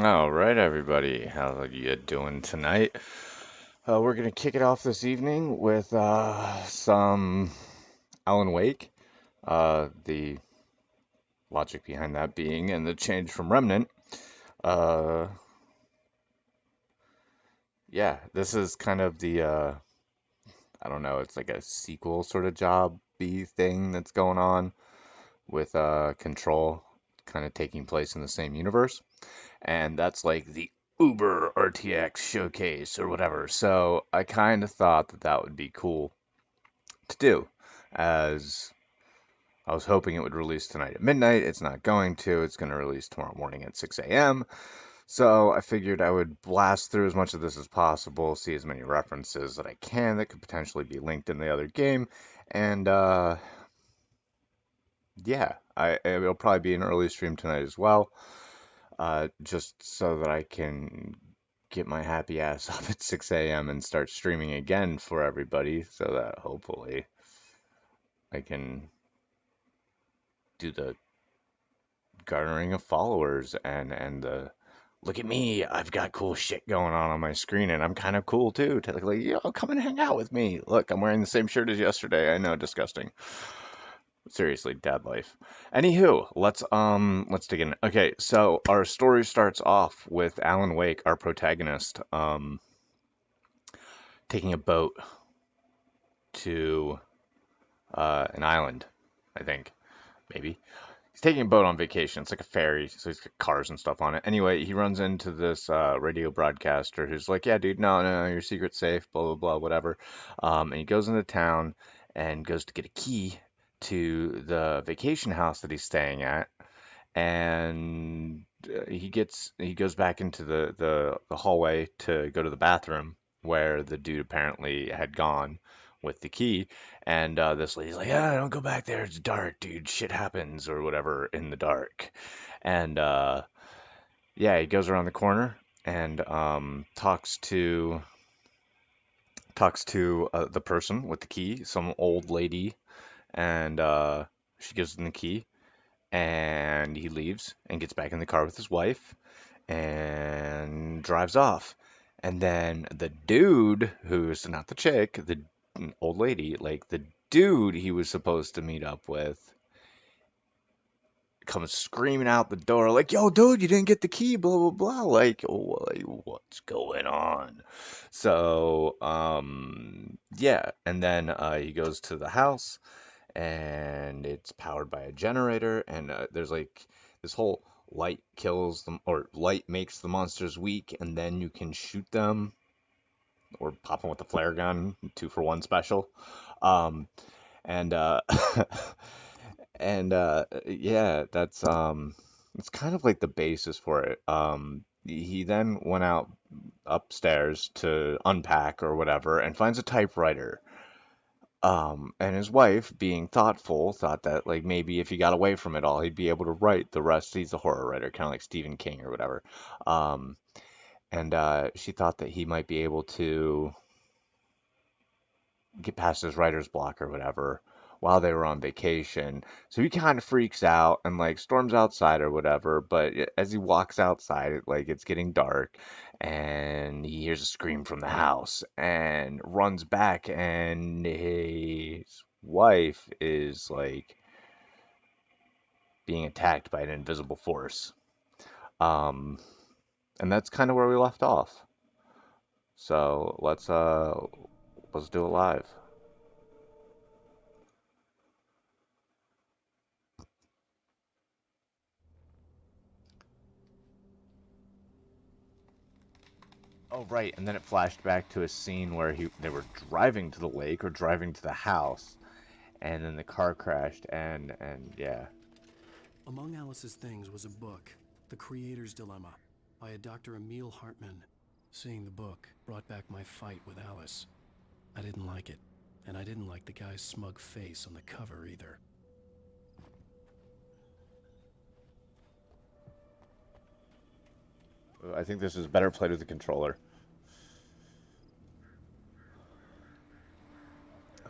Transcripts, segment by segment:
All right, everybody. How are you doing tonight? We're gonna kick it off this evening with some Alan Wake. The logic behind that being, and the change from Remnant. Uh, yeah, this is kind of the I don't know. It's like a sequel sort of job-y thing that's going on with Control, kind of taking place in the same universe. And that's like the Uber RTX showcase or whatever. So I kind of thought that that would be cool to do, as I was hoping it would release tonight at midnight. It's not going to. It's going to release tomorrow morning at 6 a.m. So I figured I would blast through as much of this as possible, see as many references that I can that could potentially be linked in the other game, and yeah, it'll probably be an early stream tonight as well. Just so that I can get my happy ass up at 6 a.m. and start streaming again for everybody, so that hopefully I can do the garnering of followers and the look at me, I've got cool shit going on my screen and I'm kind of cool too. Like, come and hang out with me. Look, I'm wearing the same shirt as yesterday. I know, disgusting. Seriously, dad life. Anywho, let's dig in. Okay, so our story starts off with Alan Wake, our protagonist, taking a boat to an island, I think, maybe. He's taking a boat on vacation. It's like a ferry, so he's got cars and stuff on it. Anyway, he runs into this radio broadcaster who's like, "Yeah, dude, no, your secret's safe, blah blah blah, whatever." And he goes into town and goes to get a key to the vacation house that he's staying at, and he goes back into the hallway to go to the bathroom where the dude apparently had gone with the key, and this lady's like, "Yeah, don't go back there. It's dark, dude. Shit happens or whatever in the dark." And yeah, he goes around the corner and talks to the person with the key, some old lady, and she gives him the key, and he leaves and gets back in the car with his wife and drives off. And then the dude, who's not the chick, the old lady, like the dude he was supposed to meet up with, comes screaming out the door like, "Yo, dude, you didn't get the key, blah blah blah." Like, what's going on? So, yeah, and then he goes to the house and it's powered by a generator, and there's like this whole light kills them, or light makes the monsters weak, and then you can shoot them or pop them with a flare gun, 2 for 1 special. Um, and and yeah, it's kind of like the basis for it. He then went out upstairs to unpack or whatever and finds a typewriter. And his wife, being thoughtful, thought that like maybe if he got away from it all, he'd be able to write the rest. He's a horror writer, kind of like Stephen King or whatever. Um, and she thought that he might be able to get past his writer's block or whatever while they were on vacation. So he kind of freaks out and like storms outside or whatever. But as he walks outside, like it's getting dark, and he hears a scream from the house and runs back, and his wife is like being attacked by an invisible force. Um, and that's kind of where we left off. So let's do it live. Oh, right. And then it flashed back to a scene where they were driving to the lake or driving to the house, and then the car crashed, and yeah. Among Alice's things was a book, The Creator's Dilemma, by a Dr. Emil Hartman. Seeing the book brought back my fight with Alice. I didn't like it, and I didn't like the guy's smug face on the cover either. I think this is better played with the controller.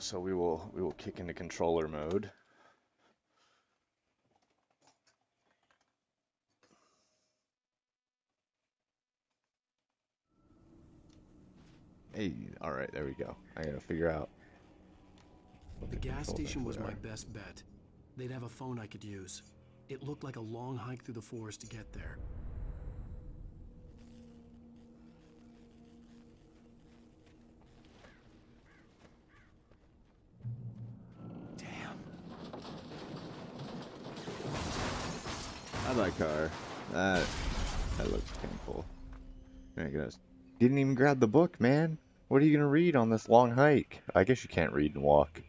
So we will kick into controller mode. Hey, all right, there we go. I gotta figure out what The gas controls station was actually my are. best bet. They'd have a phone I could use. It looked like a long hike through the forest to get there. Damn. Not my car. That looks painful. I guess. Didn't even grab the book, man. What are you gonna read on this long hike? I guess you can't read and walk.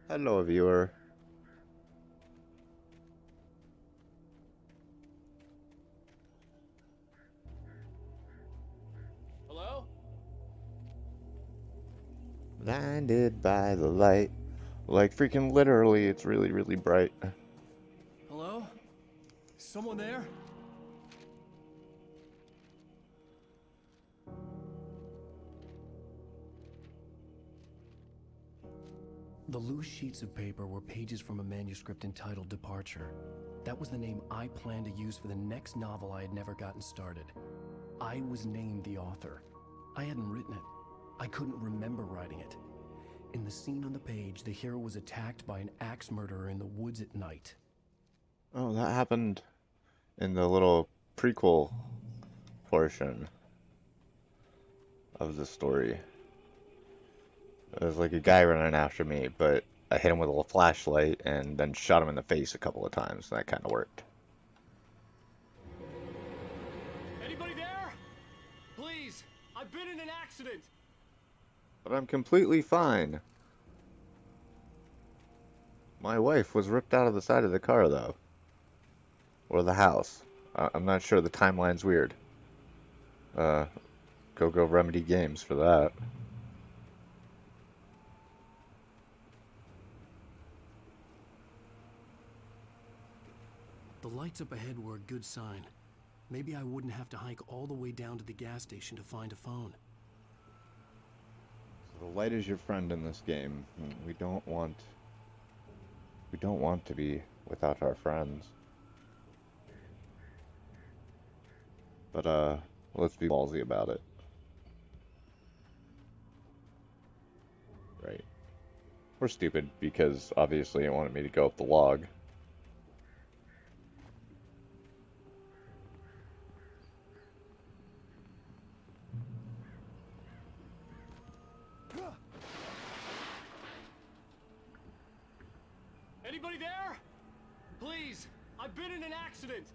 Hello, viewer. Hello? Blinded by the light. Like freaking literally, it's really, really bright. Hello? Someone there? The loose sheets of paper were pages from a manuscript entitled Departure. That was the name I planned to use for the next novel I had never gotten started. I was named the author. I hadn't written it. I couldn't remember writing it. In the scene on the page, the hero was attacked by an axe murderer in the woods at night. Oh, that happened in the little prequel portion of the story. It was like a guy running after me, but I hit him with a flashlight and then shot him in the face a couple of times. That kind of worked. Anybody there? Please, I've been in an accident. But I'm completely fine. My wife was ripped out of the side of the car, though. Or the house. I'm not sure. The timeline's weird. Go Remedy Games for that. The lights up ahead were a good sign. Maybe I wouldn't have to hike all the way down to the gas station to find a phone. So the light is your friend in this game. We don't want to be without our friends. But let's be ballsy about it. Right. We're stupid because obviously it wanted me to go up the log. Anybody there? Please, I've been in an accident.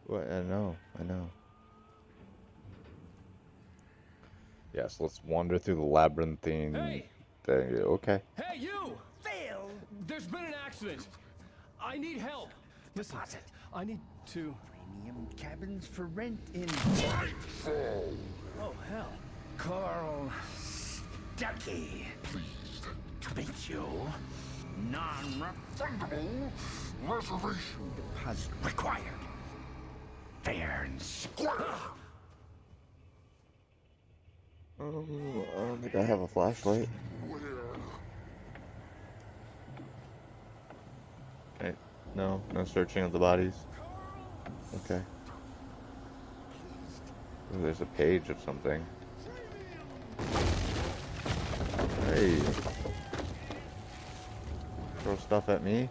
What? I know. Yes, let's wander through the labyrinthine Hey! thing. Okay. Hey, you! Phil! There's been an accident. I need help. Listen, Deposit. I need to... Premium cabins for rent in Oh, hell. Carl Stuckey. Pleased to meet you. Non-refundable reservation deposit required. Fair and square. I don't think I have a flashlight. Okay. No searching of the bodies. Okay. Ooh, there's a page of something. Hey. Throw stuff at me.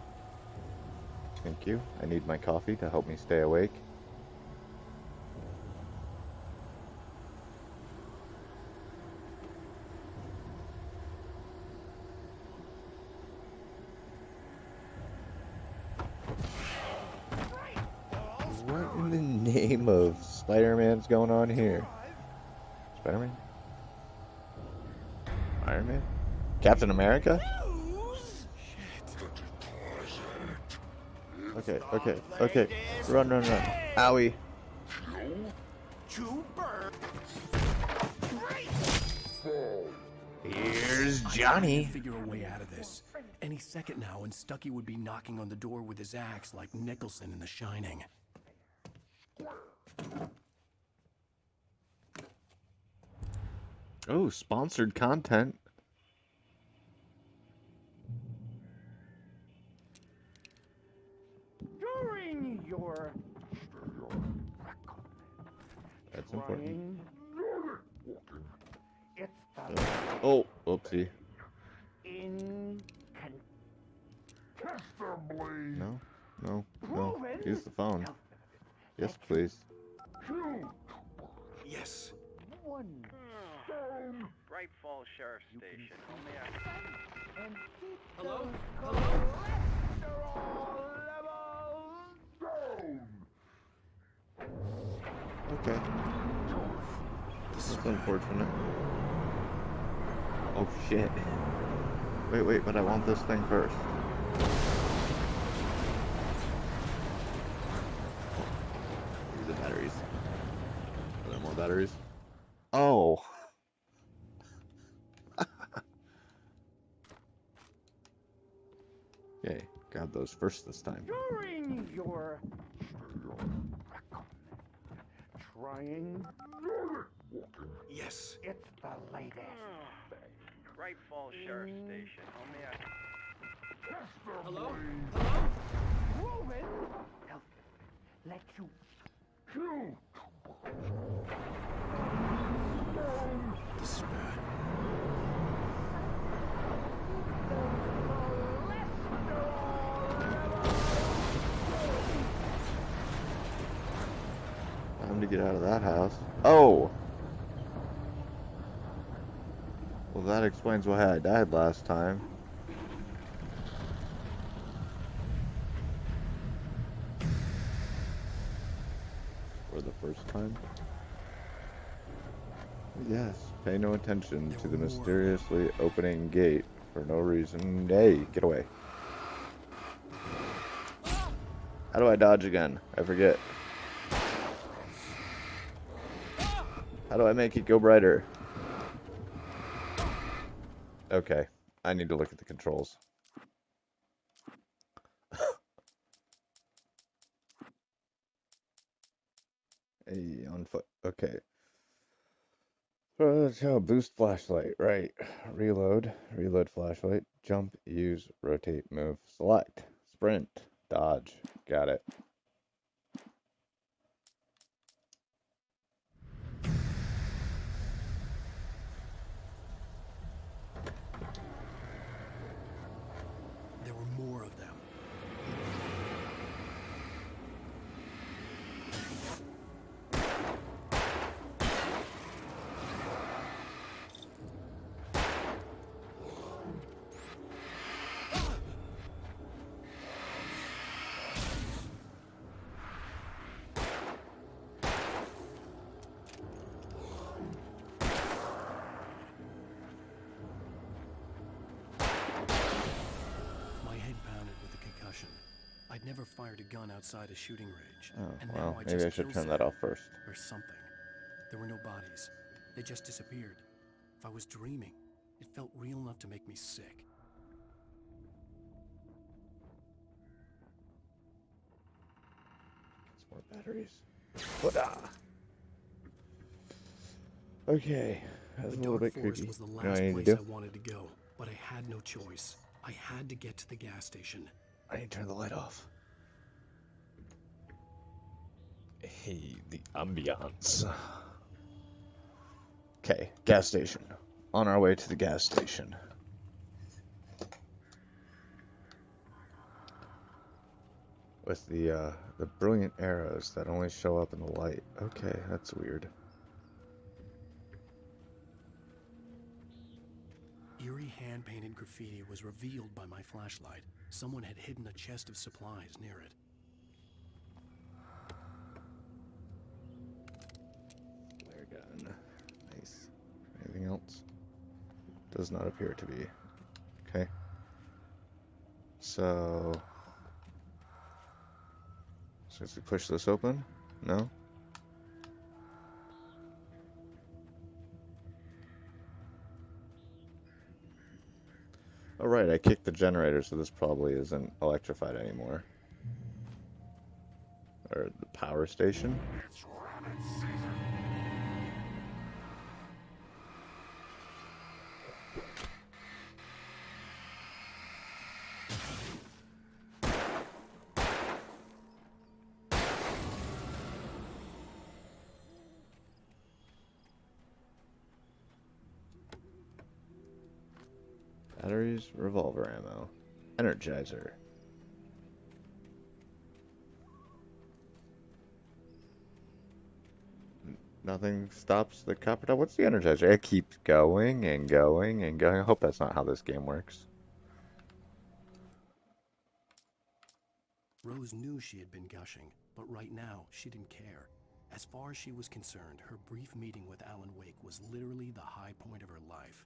Thank you. I need my coffee to help me stay awake. What in the name of Spider-Man's going on here? Spider-Man? Iron Man? Captain America? Okay. Run. Owie. Here's I Johnny. have to figure a way out of this. Any second now, and Stuckey would be knocking on the door with his axe like Nicholson in The Shining. Oh, sponsored content. During your That's important. It's the Oh, whoopsie. incontestably. No, no, no. Use the phone. Yes, please. Yes. One stone Bright Falls Sheriff Station. Only a and keep Hello? those cholesterol levels down. Okay. This is That's bad. unfortunate. Oh shit. Wait, but I want this thing first. Use the batteries. Are there more batteries? Oh. Okay, grab those first this time. During your trying, Yes. it's the latest thing. Bright Falls Sheriff Station. Only a Hello? Hello? Proven. Help. Let you kill. This is bad. Time to get out of that house. Oh! Well, that explains why I died last time. For the first time? Yes, pay no attention There to were the more. mysteriously opening gate for no reason. Hey, get away. How do I dodge again? I forget. How do I make it go brighter? Okay, I need to look at the controls. Hey, on foot. Okay. Boost flashlight, right. Reload, flashlight, jump, use, rotate, move, select, sprint, dodge. Got it. There were more of them. My head pounded with the concussion. I'd never fired a gun outside a shooting range. Oh, and well, now I maybe just I should killed turn that someone. off first. Or something. There were no bodies. They just disappeared. If I was dreaming, it felt real enough to make me sick. Some more batteries. Whoa-da. Okay, that's a The little dark bit forest creepy. was the You know what last I need to place do? I wanted to go, but I had no choice. I had to get to the gas station. I need to turn the light off. Hey, the ambiance. Okay, gas station. On our way to the gas station. With the brilliant arrows that only show up in the light. Okay, that's weird. Eerie hand-painted graffiti was revealed by my flashlight. Someone had hidden a chest of supplies near it. Flare gun. Nice. Anything else? Does not appear to be. Okay. So as we push this open? No? Oh right, I kicked the generator, so this probably isn't electrified anymore. Or the power station? It's rabbit season. Batteries, revolver ammo, energizer. Nothing stops the copper top. What's the energizer? It keeps going and going and going. I hope that's not how this game works. Rose knew she had been gushing, but right now she didn't care. As far as she was concerned, her brief meeting with Alan Wake was literally the high point of her life.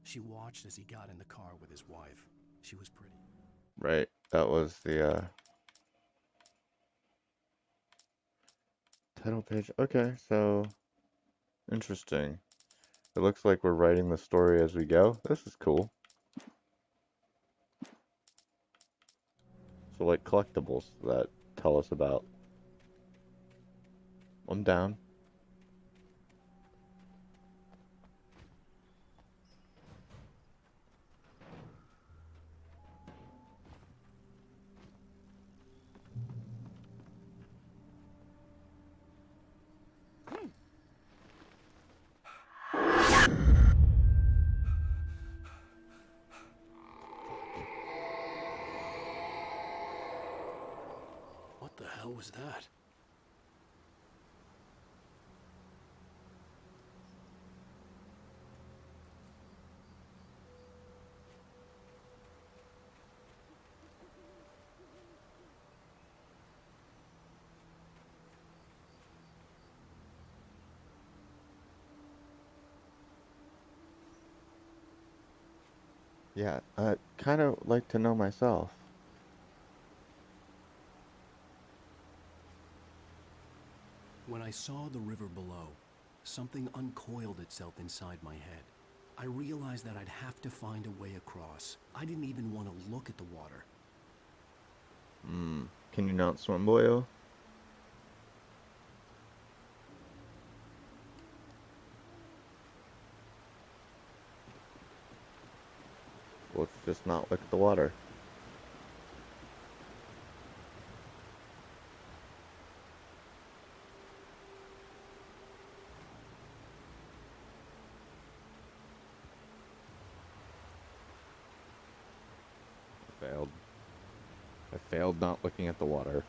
She watched as he got in the car with his wife. She was pretty. Right, that was the title page. Okay, so interesting. It looks like we're writing the story as we go. This is cool. So like collectibles that tell us about. I'm down. What the hell was that? Yeah, I'd kind of like to know myself. When I saw the river below, something uncoiled itself inside my head. I realized that I'd have to find a way across. I didn't even want to look at the water. Can you not swim, boyo? Let's just not look at the water. Failed. I failed not looking at the water.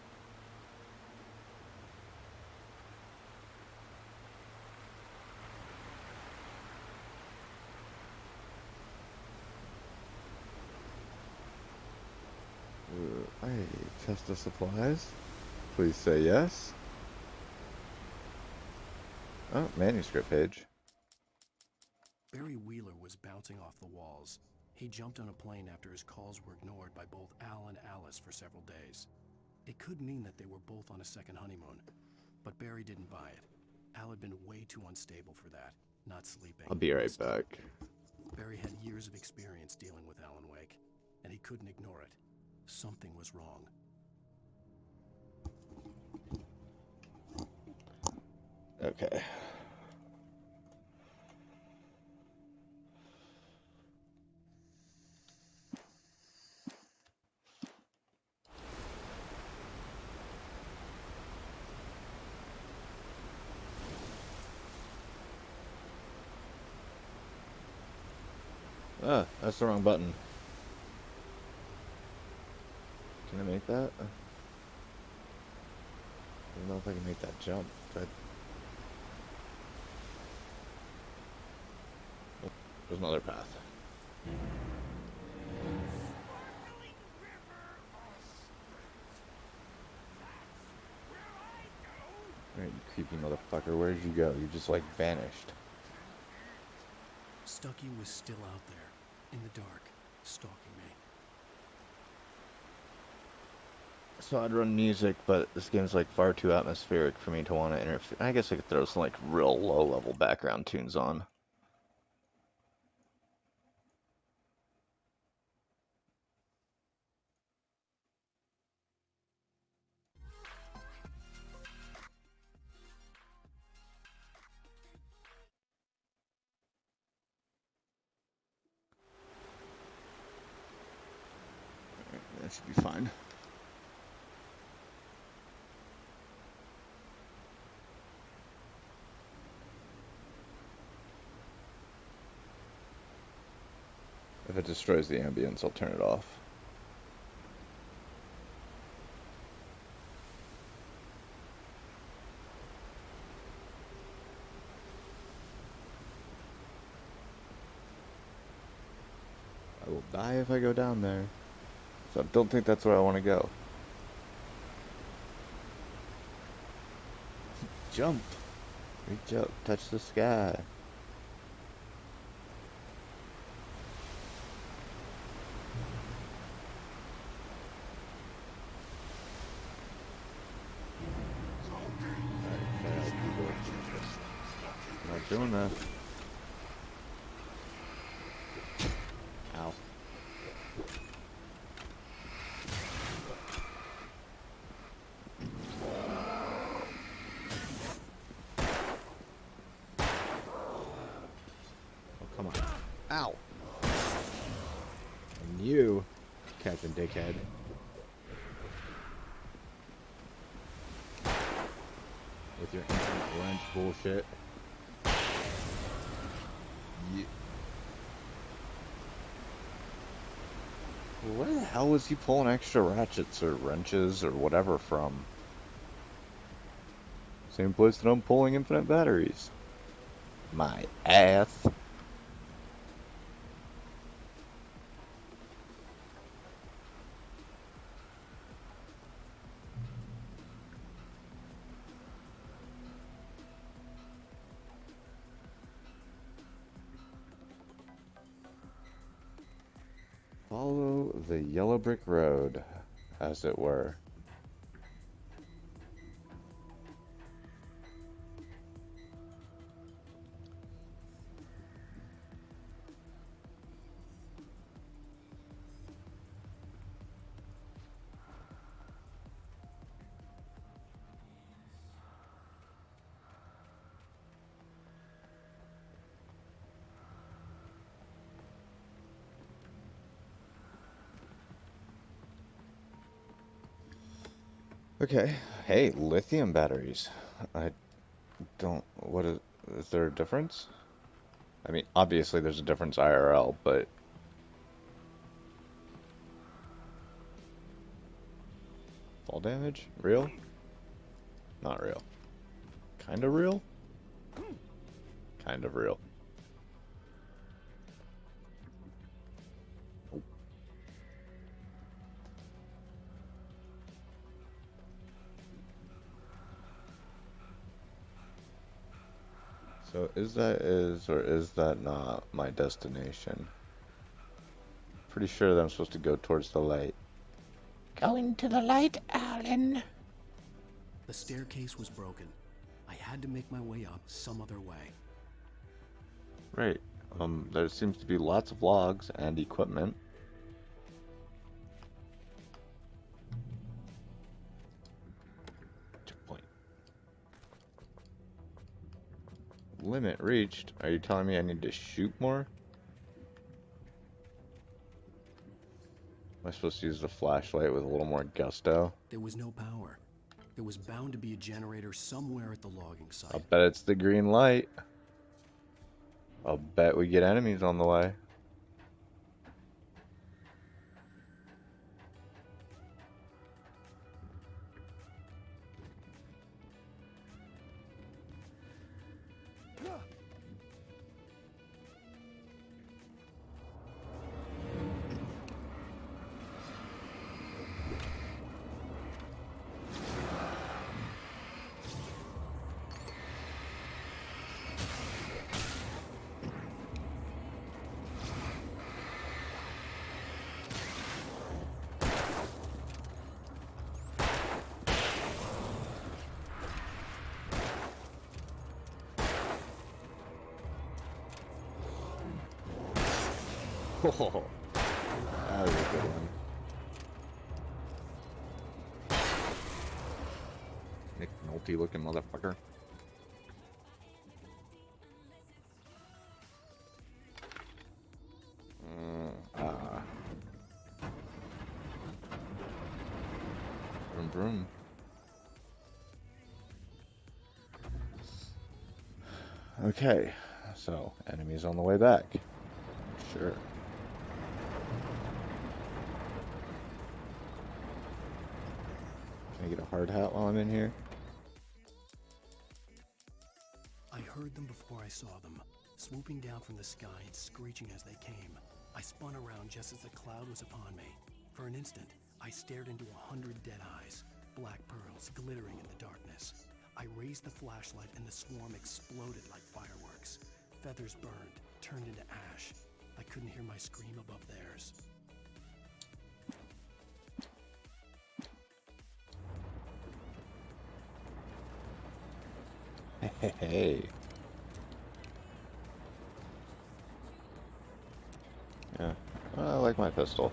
I chest of supplies. Please say yes. Oh, manuscript page. Barry Wheeler was bouncing off the walls. He jumped on a plane after his calls were ignored by both Al and Alice for several days. It could mean that they were both on a second honeymoon, but Barry didn't buy it. Al had been way too unstable for that, not sleeping. I'll be right back. Barry had years of experience dealing with Alan Wake, and he couldn't ignore it. Something was wrong. Okay. Ah, that's the wrong button. Can I make that? I don't know if I can make that jump, but... Oh, there's another path. Alright, you creepy motherfucker, where'd you go? You just, like, vanished. Stucky was still out there, in the dark, stalking me. So I'd run music, but this game's like far too atmospheric for me to want to interfere. I guess I could throw some like real low-level background tunes on. That should be fine. If it destroys the ambience, I'll turn it off. I will die if I go down there. So I don't think that's where I want to go. Jump! Reach up, touch the sky. I'm not doing that. Ow. Oh, come on. Ow! And you, Captain Dickhead. With your infinite wrench bullshit. Where the hell was he pulling extra ratchets or wrenches or whatever from? Same place that I'm pulling infinite batteries. My ass. Follow the yellow brick road, as it were. Okay. Hey, lithium batteries. I don't. What is there a difference? I mean, obviously there's a difference IRL, but fall damage? Real? Not real. Kind of real? Kind of real. So is or is that not my destination? Pretty sure that I'm supposed to go towards the light. Going to the light, Alan. The staircase was broken. I had to make my way up some other way. Right. There seems to be lots of logs and equipment. Checkpoint. Limit reached. Are you telling me I need to shoot more? Am I supposed to use the flashlight with a little more gusto? There was no power. There was bound to be a generator somewhere at the logging site. I'll bet it's the green light. I'll bet we get enemies on the way. Oh, that was a good one. Nick Nolte looking motherfucker. Vroom vroom. Okay, so enemies on the way back. Sure. Can I get a hard hat while I'm in here? I heard them before I saw them, swooping down from the sky and screeching as they came. I spun around just as the cloud was upon me. For an instant, I stared into 100 dead eyes, black pearls glittering in the darkness. I raised the flashlight and the swarm exploded like fireworks. Feathers burned, turned into ash. I couldn't hear my scream above theirs. Hey. Yeah, I like my pistol.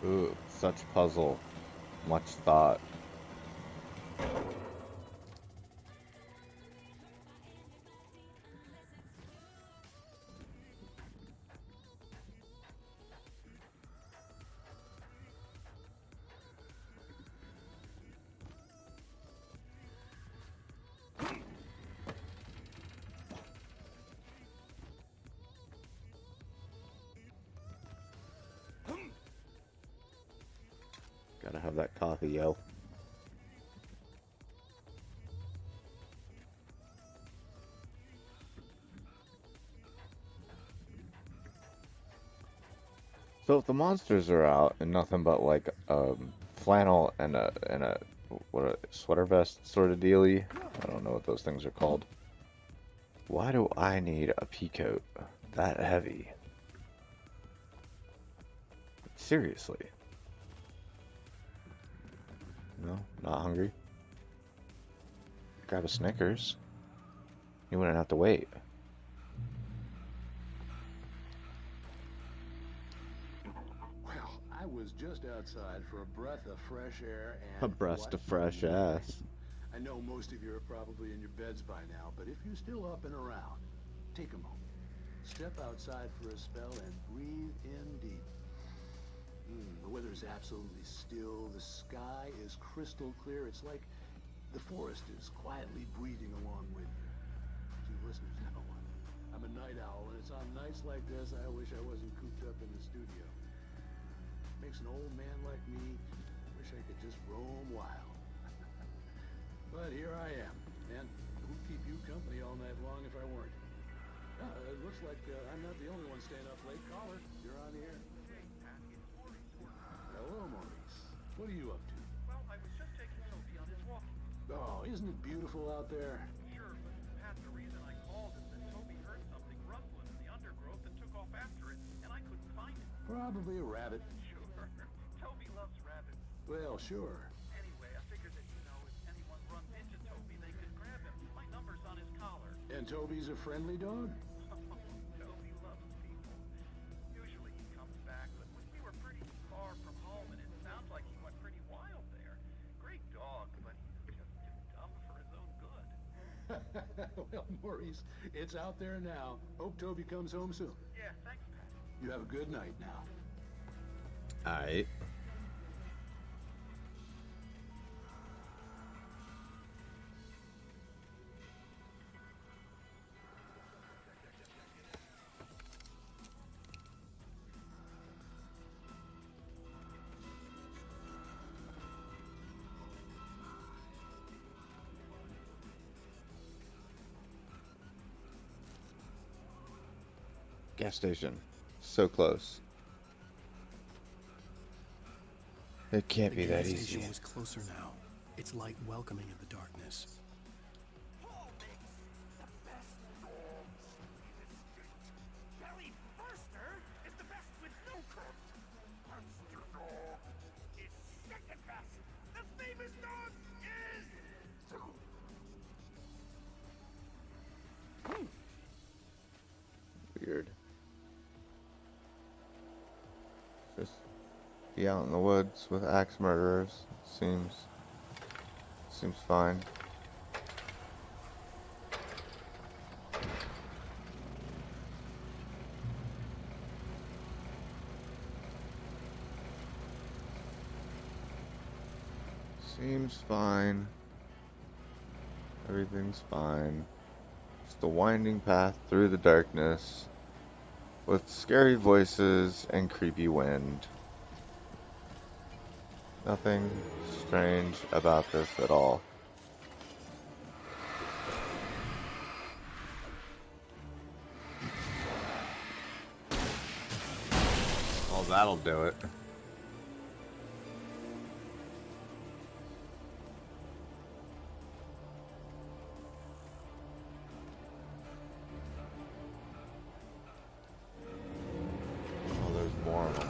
Ooh, such puzzle. Much thought. Gotta have that coffee, yo. So if the monsters are out and nothing but like flannel and a what a sweater vest sort of dealie, I don't know what those things are called. Why do I need a pea coat that heavy? Seriously. No, not hungry. Grab a Snickers. You wouldn't have to wait. Well, I was just outside for a breath of fresh air and A breast what of fresh a night. ass. I know most of you are probably in your beds by now, but if you're still up and around, take a moment. Step outside for a spell and breathe in deep. The weather is absolutely still. The sky is crystal clear. It's like the forest is quietly breathing along with you. You listeners know I'm a night owl, and it's on nights like this I wish I wasn't cooped up in the studio. Makes an old man like me wish I could just roam wild. But here I am, and who'd keep you company all night long if I weren't? It looks like I'm not the only one staying up late. Caller, you're on the air. Hello, Maurice. What are you up to? Well, I was just taking Toby on his walk. Oh, isn't it beautiful out there? Sure, but Pat, the reason I called is that Toby heard something rustling in the undergrowth and took off after it, and I couldn't find it. Probably a rabbit. Sure. Toby loves rabbits. Well, sure. Anyway, I figured that, if anyone runs into Toby, they could grab him. My number's on his collar. And Toby's a friendly dog? Toby loves people. Usually he comes back, but we were pretty far from home, and it sounds like he went pretty wild there. Great dog, but he's just too dumb for his own good. Well, Maurice, it's out there now. Hope Toby comes home soon. Yeah, thanks, Pat. You have a good night now. Alright. Gas station. So close. It can't be The that gas easy. station was closer now, its light welcoming in the darkness. Barry Forster is the best with no crust. Monster dog is second best. The famous dog is... Weird. Just be out in the woods with axe murderers. Seems fine. Seems fine. Everything's fine. Just a winding path through the darkness with scary voices and creepy wind. Nothing strange about this at all. Well, that'll do it. Oh, there's more of them.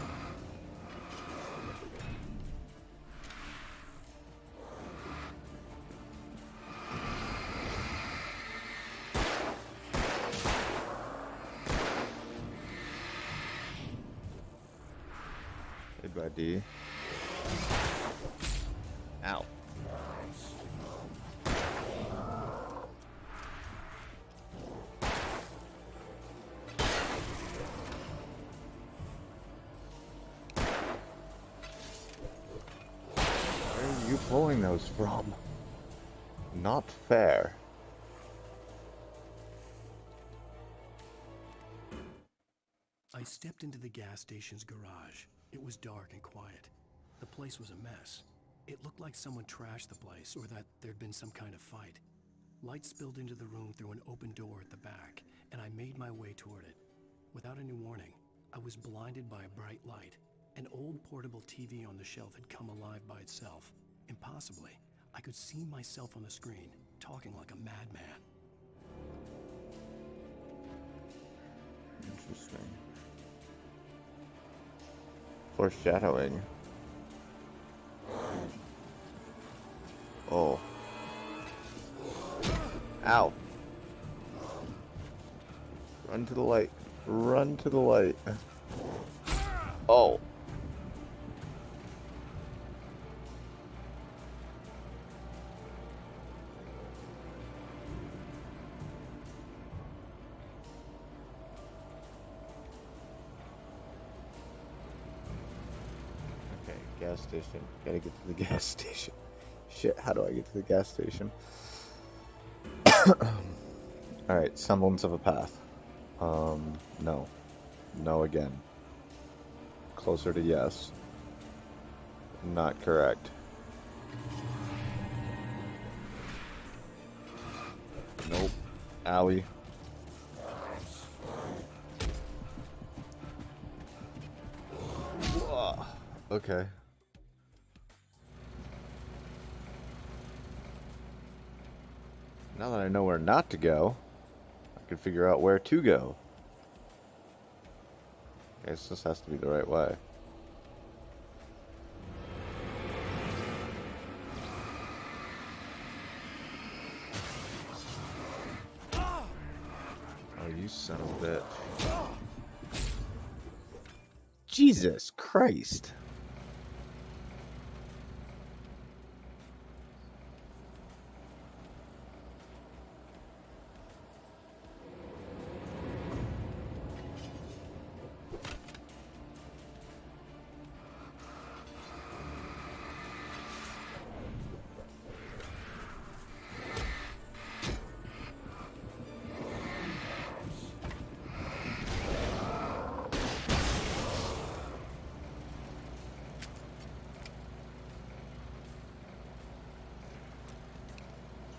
Hey, buddy. Ow. Where are you pulling those from? Not fair. I stepped into the gas station's garage. It was dark and quiet. The place was a mess. It looked like someone trashed the place or that there'd been some kind of fight. Light spilled into the room through an open door at the back, and I made my way toward it. Without any warning, I was blinded by a bright light. An old portable TV on the shelf had come alive by itself. Impossibly, I could see myself on the screen, talking like a madman. Interesting. Foreshadowing. Oh. Ow. Run to the light. Run to the light. Oh. Okay, gas station. Gotta get to the gas station. Shit, how do I get to the gas station? Alright, semblance of a path. No. No again. Closer to yes. Not correct. Nope. Alley. Whoa. Okay. Now that I know where not to go, I can figure out where to go. I guess this has to be the right way. Oh, you son of a bitch. Jesus Christ.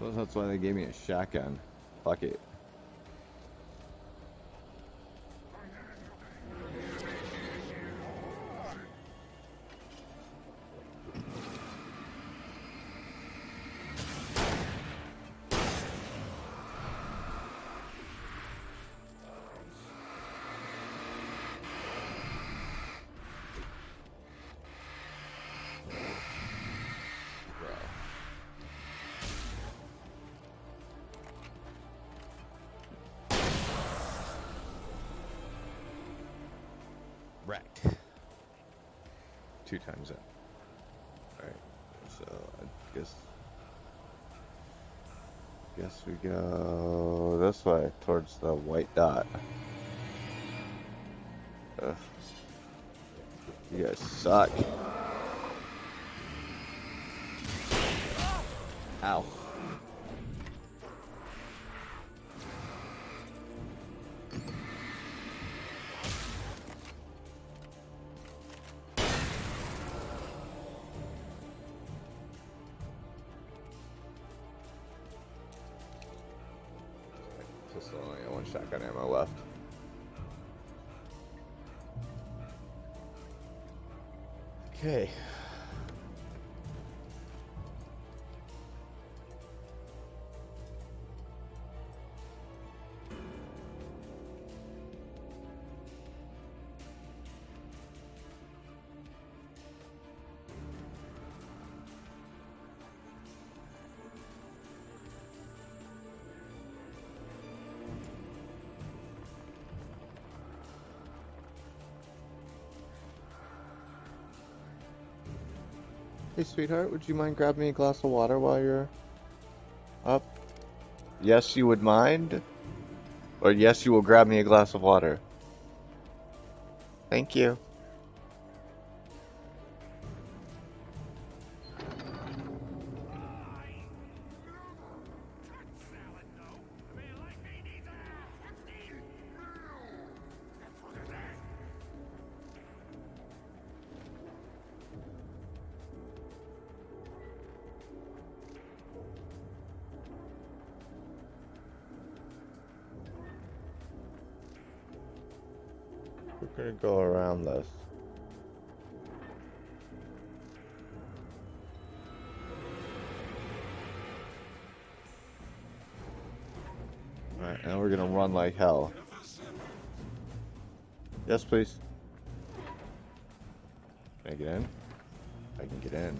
Suppose that's why they gave me a shotgun. Fuck it. Right. 2 times that. Alright, so I guess we go this way, towards the white dot. Ugh. You guys suck. Ow. Pistol, only got one shotgun ammo left. Okay. Hey, sweetheart, would you mind grabbing me a glass of water while you're up? Yes, you would mind? Or yes, you will grab me a glass of water. Thank you. Salad, no. A man like me needs an ass. That's what it is. We're gonna go around this. Alright, now we're gonna run like hell. Yes, please. Can I get in? I can get in.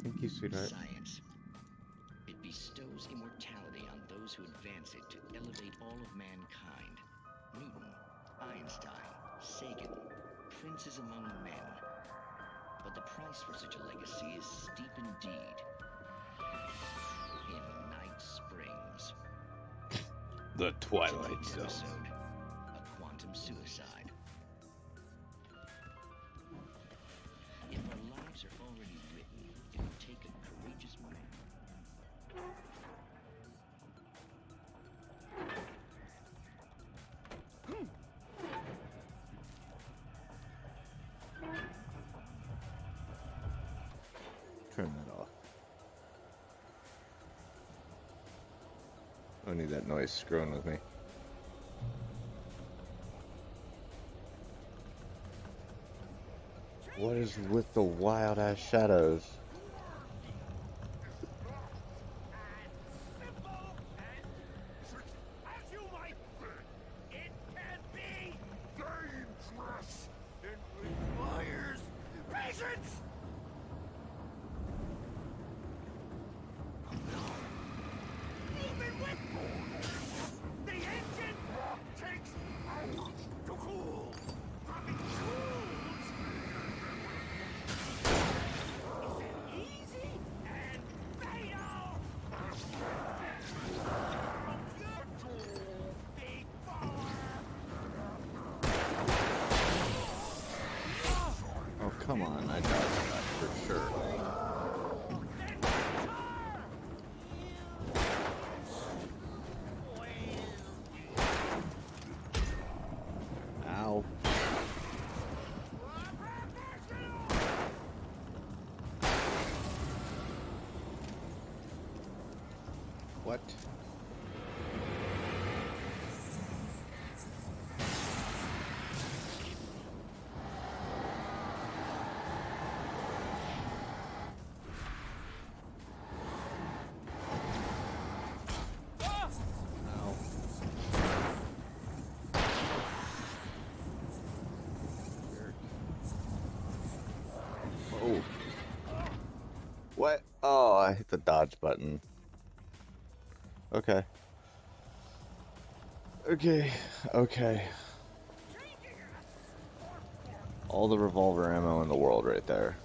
Thank you, sweetheart. Science. It bestows immortality on those who advance it to elevate all of mankind. Newton, Einstein, Sagan, princes among men. But the price for such a legacy is steep indeed. In Night Springs. The Twilight Tonight's Zone. episode, a quantum suicide. If our lives are already written, it would take a courageous man. Turn that off. I don't need that noise screwing with me. What is with the wild ass shadows? Simple and as you might think, it can be dangerous. It requires patience. Even with the engine takes hours to cool. Dropping tools. Is it easy and fatal? Oh, come on. I dodged that for sure. Ow. What? Ow. Oh. What? Oh, I hit the dodge button. Okay. Okay. Okay. All the revolver ammo in the world right there.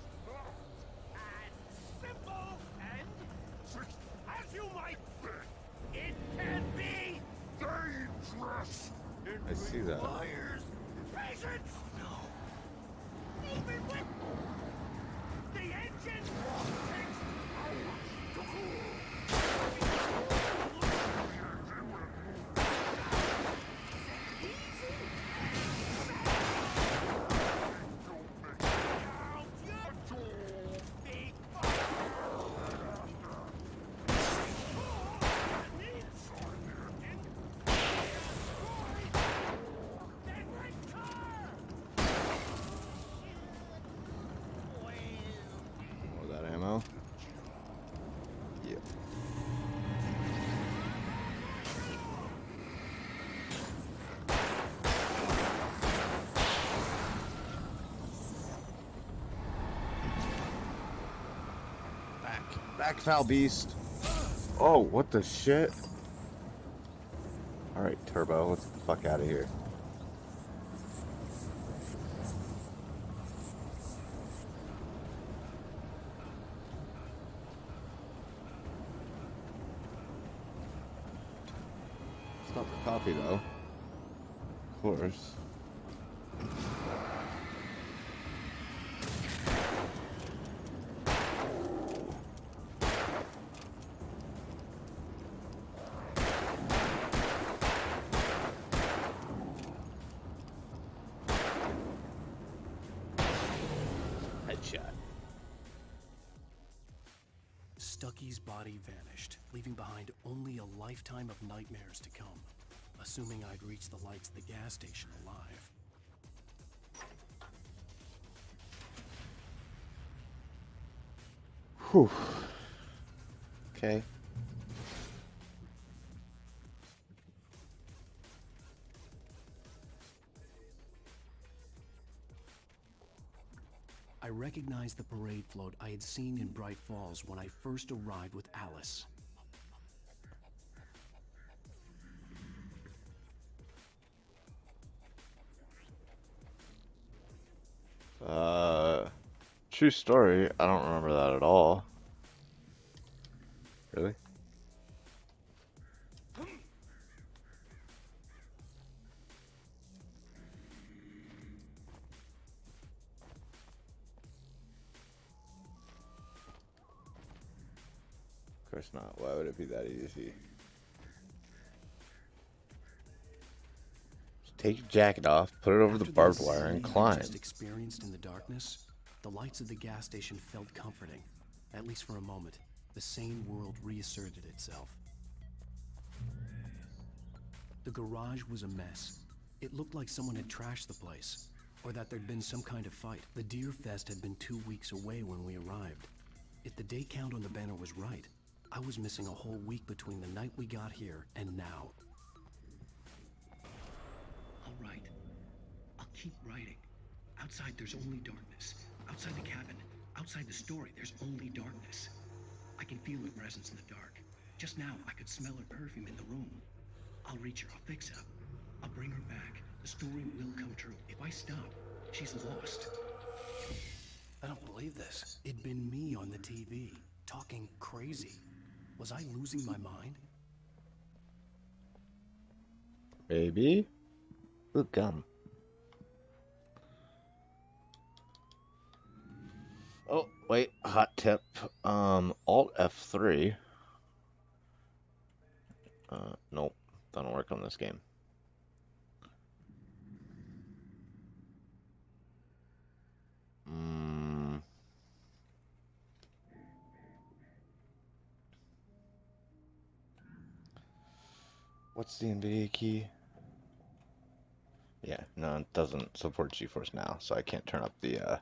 I see that. requires patience. No. Even with the engine takes hours to cool. More of that ammo. Yeah. Back, foul beast. Oh, what the shit? Alright, Turbo, let's get the fuck out of here. Stop for coffee, though. Of course. Headshot. Stucky's body vanished, leaving behind only a lifetime of nightmares to come, assuming I'd reach the lights of the gas station alive. Whew. Okay. I recognized the parade float I had seen in Bright Falls when I first arrived with Alice. True story. I don't remember that at all. Really? Of course not. Why would it be that easy? Just take your jacket off, put it over the After barbed the wire, and insanity I climb. just experienced in the darkness, the lights of the gas station felt comforting. At least for a moment, the sane world reasserted itself. The garage was a mess. It looked like someone had trashed the place, or that there'd been some kind of fight. The Deer Fest had been 2 weeks away when we arrived. If the day count on the banner was right, I was missing a whole week between the night we got here and now. I'll write. I'll keep writing. Outside, there's only darkness. Outside the cabin, outside the story, there's only darkness. I can feel her presence in the dark. Just now, I could smell her perfume in the room. I'll reach her, I'll fix it up. I'll bring her back. The story will come true. If I stop, she's lost. I don't believe this. It'd been me on the TV, talking crazy. Was I losing my mind? Maybe? Ooh, gum. Oh, wait, hot tip. Alt F3. Nope, doesn't work on this game. What's the NVIDIA key? Yeah, no, it doesn't support GeForce Now, so I can't turn up the,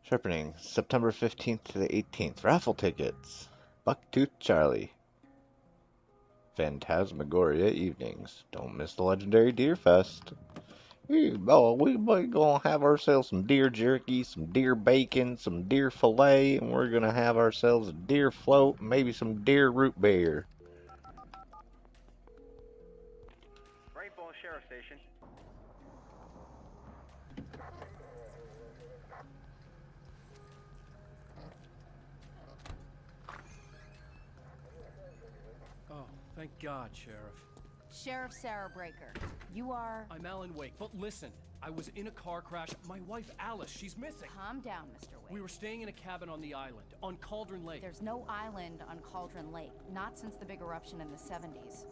sharpening. September 15th to the 18th. Raffle tickets. Bucktooth Charlie. Phantasmagoria evenings. Don't miss the legendary Deer Fest. We gonna have ourselves some deer jerky, some deer bacon, some deer fillet, and we're gonna have ourselves a deer float, and maybe some deer root beer. Rainbow Sheriff Station. Oh, thank God, Sheriff. Sheriff Sarah Breaker. You are... I'm Alan Wake, but listen. I was in a car crash. My wife, Alice, she's missing. Calm down, Mr. Wake. We were staying in a cabin on the island, on Cauldron Lake. There's no island on Cauldron Lake. Not since the big eruption in the 70s.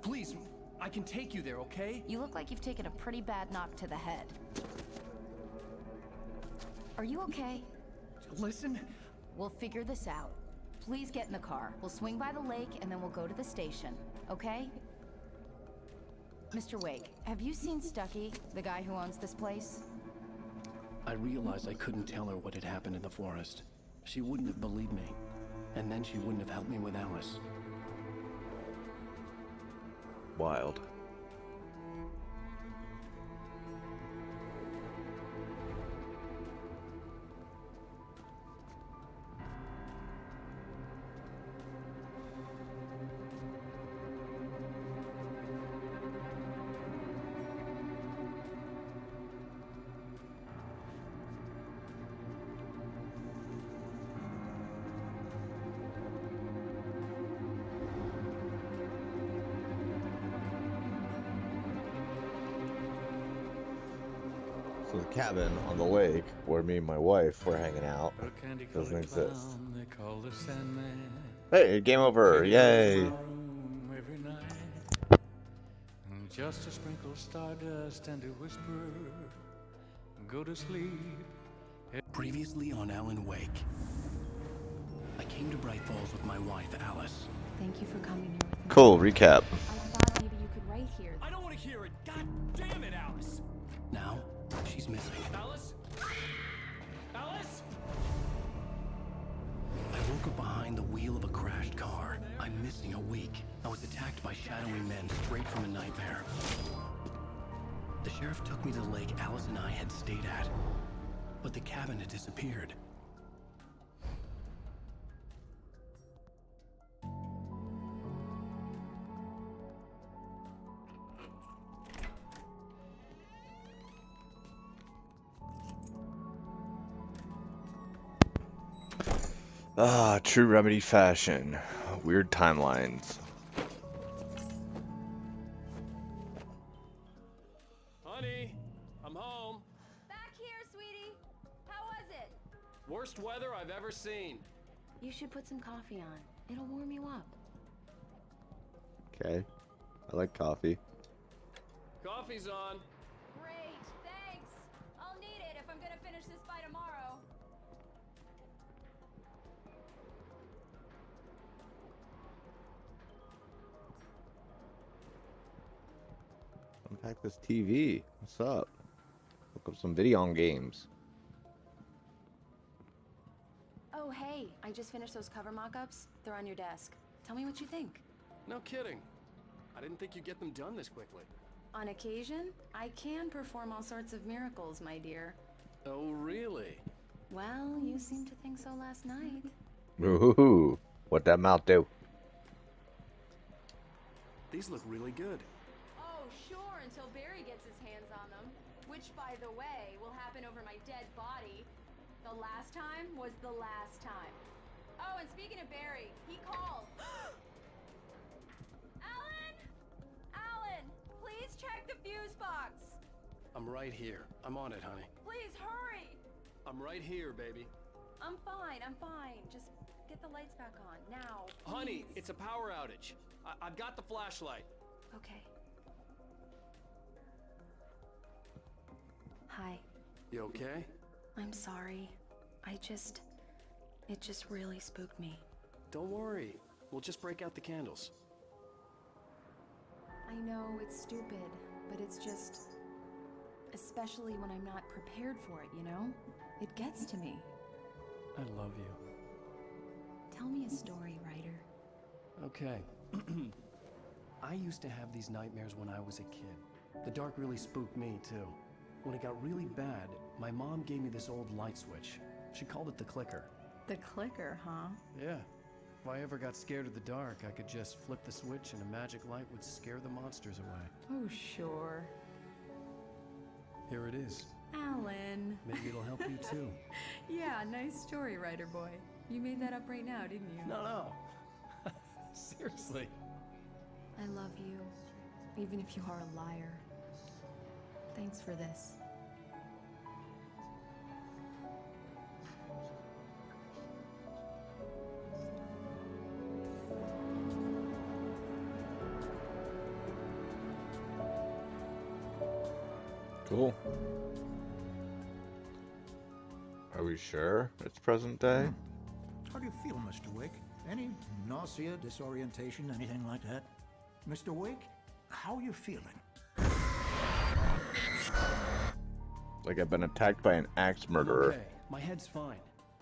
Please, I can take you there, okay? You look like you've taken a pretty bad knock to the head. Are you okay? Listen. We'll figure this out. Please get in the car. We'll swing by the lake and then we'll go to the station, okay? Mr. Wake, have you seen Stucky, the guy who owns this place? I realized I couldn't tell her what had happened in the forest. She wouldn't have believed me. And then she wouldn't have helped me with Alice. Wild. So the cabin on the lake where me and my wife were hanging out doesn't exist. Hey, game over! Yay! Just a sprinkle stardust and a whisper. Go to sleep. Previously on Alan Wake. I came to Bright Falls with my wife, Alice. Thank you for coming here with me. Cool, recap. I thought maybe you could write here. I don't want to hear it! God damn it, Alice! Now, she's missing. Alice? Alice? I woke up behind the wheel of a crashed car. I'm missing a week. I was attacked by shadowy men straight from a nightmare. The sheriff took me to the lake Alice and I had stayed at. But the cabin had disappeared. Ah, True Remedy fashion. Weird timelines. Honey, I'm home. Back here, sweetie. How was it? Worst weather I've ever seen. You should put some coffee on. It'll warm you up. Okay. I like coffee. Coffee's on. Great, thanks. I'll need it if I'm gonna finish this by tomorrow. Unpack this TV. What's up? Look up some video games. Oh, hey, I just finished those cover mock-ups. They're on your desk. Tell me what you think. No kidding. I didn't think you'd get them done this quickly. On occasion, I can perform all sorts of miracles, my dear. Oh, really? Well, you seemed to think so last night. Ooh, what that mouth do? These look really good. Oh, sure, until Barry gets his hands on them. Which, by the way, will happen over my dead body. The last time was the last time. Oh, and speaking of Barry, he called. Alan! Alan! Please check the fuse box! I'm right here. I'm on it, honey. Please hurry! I'm right here, baby. I'm fine. Just get the lights back on, now. Honey, please. it's a power outage. I've got the flashlight. Okay. Hi. You okay? I'm sorry. It just really spooked me. Don't worry. We'll just break out the candles. I know it's stupid, but it's just... Especially when I'm not prepared for it, you know? It gets to me. I love you. Tell me a story, writer. Okay. I used to have these nightmares when I was a kid. The dark really spooked me, too. When it got really bad, my mom gave me this old light switch. She called it the clicker. The clicker, huh? Yeah. If I ever got scared of the dark, I could just flip the switch and a magic light would scare the monsters away. Oh, sure. Here it is. Alan. Maybe it'll help you, too. Yeah, nice story, writer boy. You made that up right now, didn't you? No. Seriously. I love you. even if you are a liar. Thanks for this. Cool. Are we sure it's present day? How do you feel, Mr. Wake? Any nausea, disorientation, anything like that? Mr. Wake, how are you feeling? Like I've been attacked by an axe murderer. Okay, my head's fine.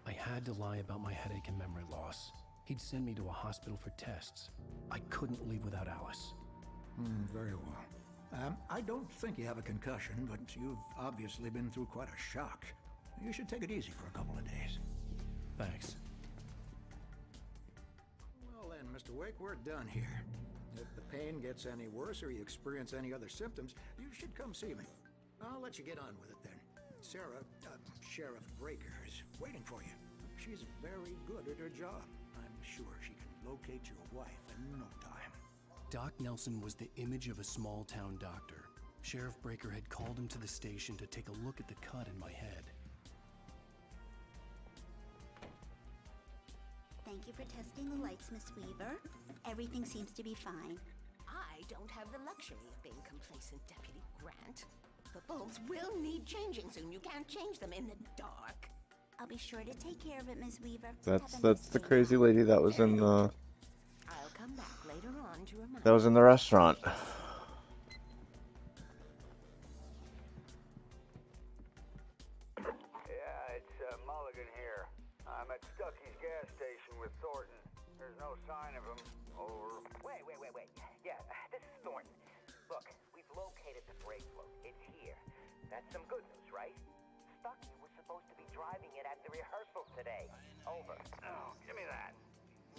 I had to lie about my headache and memory loss. He'd send me to a hospital for tests. I couldn't leave without Alice. Very well. I don't think you have a concussion, but you've obviously been through quite a shock. You should take it easy for a couple of days. Thanks. Well then, Mr. Wake, we're done here. If the pain gets any worse or you experience any other symptoms, you should come see me. I'll let you get on with it then. Sarah, Sheriff Breaker, is waiting for you. She's very good at her job. I'm sure she can locate your wife in no time. Doc Nelson was the image of a small-town doctor. Sheriff Breaker had called him to the station to take a look at the cut in my head. Thank you for testing the lights, Miss Weaver. Everything seems to be fine. I don't have the luxury of being complacent, Deputy Grant. The bulbs will need changing soon. You can't change them in the dark. I'll be sure to take care of it, Miss Weaver. That's Have a nice the day. crazy lady that was in the I'll come back later on to remind that was in the restaurant. Yeah, it's Mulligan here. I'm at Stucky's gas station with Thornton. There's no sign of him. Over. Wait. Yeah, this is Thornton. Look, we've located the brake float. It's here. That's some good news, right? Stucky was supposed to be driving it at the rehearsal today. Over. Oh, give me that.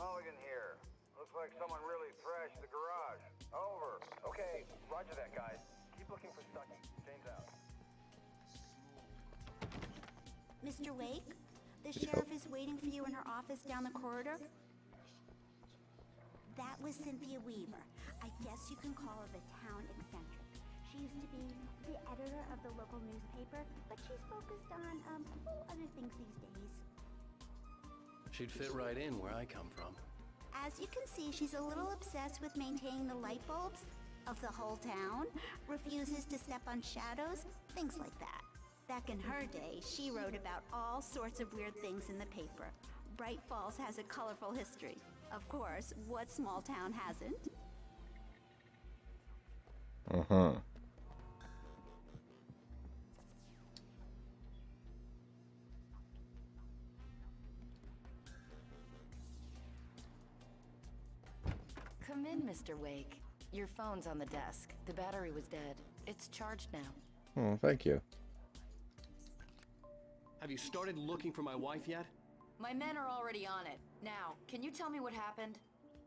Mulligan here. Looks like someone really trashed the garage. Over. Okay, roger that, guys. Keep looking for Stucky. James out. Mr. Wake, the sheriff is waiting for you in her office down the corridor. That was Cynthia Weaver. I guess you can call her the town eccentric. She used to be the editor of the local newspaper, but she's focused on other things these days. She'd fit right in where I come from. As you can see, she's a little obsessed with maintaining the light bulbs of the whole town, refuses to step on shadows, things like that. Back in her day, she wrote about all sorts of weird things in the paper. Bright Falls has a colorful history. Of course, what small town hasn't? Come in, Mr. Wake. Your phone's on the desk. The battery was dead. It's charged now. Oh, thank you. Have you started looking for my wife yet? My men are already on it. Now, can you tell me what happened?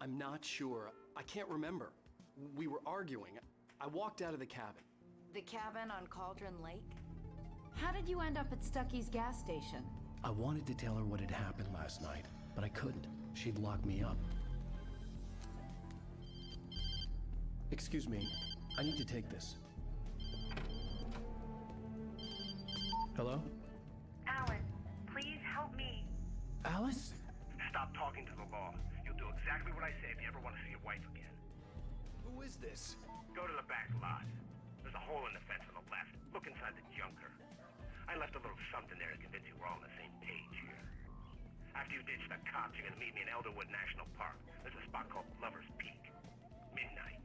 I'm not sure. I can't remember. We were arguing. I walked out of the cabin. The cabin on Cauldron Lake? How did you end up at Stucky's gas station? I wanted to tell her what had happened last night, but I couldn't. She'd lock me up. Excuse me. I need to take this. Hello? Alan, please help me. Alice? Stop talking to the law. You'll do exactly what I say if you ever want to see your wife again. Who is this? Go to the back lot. There's a hole in the fence on the left. Look inside the junker. I left a little something there to convince you we're all on the same page here. After you ditch the cops, you're gonna meet me in Elderwood National Park. There's a spot called Lover's Peak. Midnight.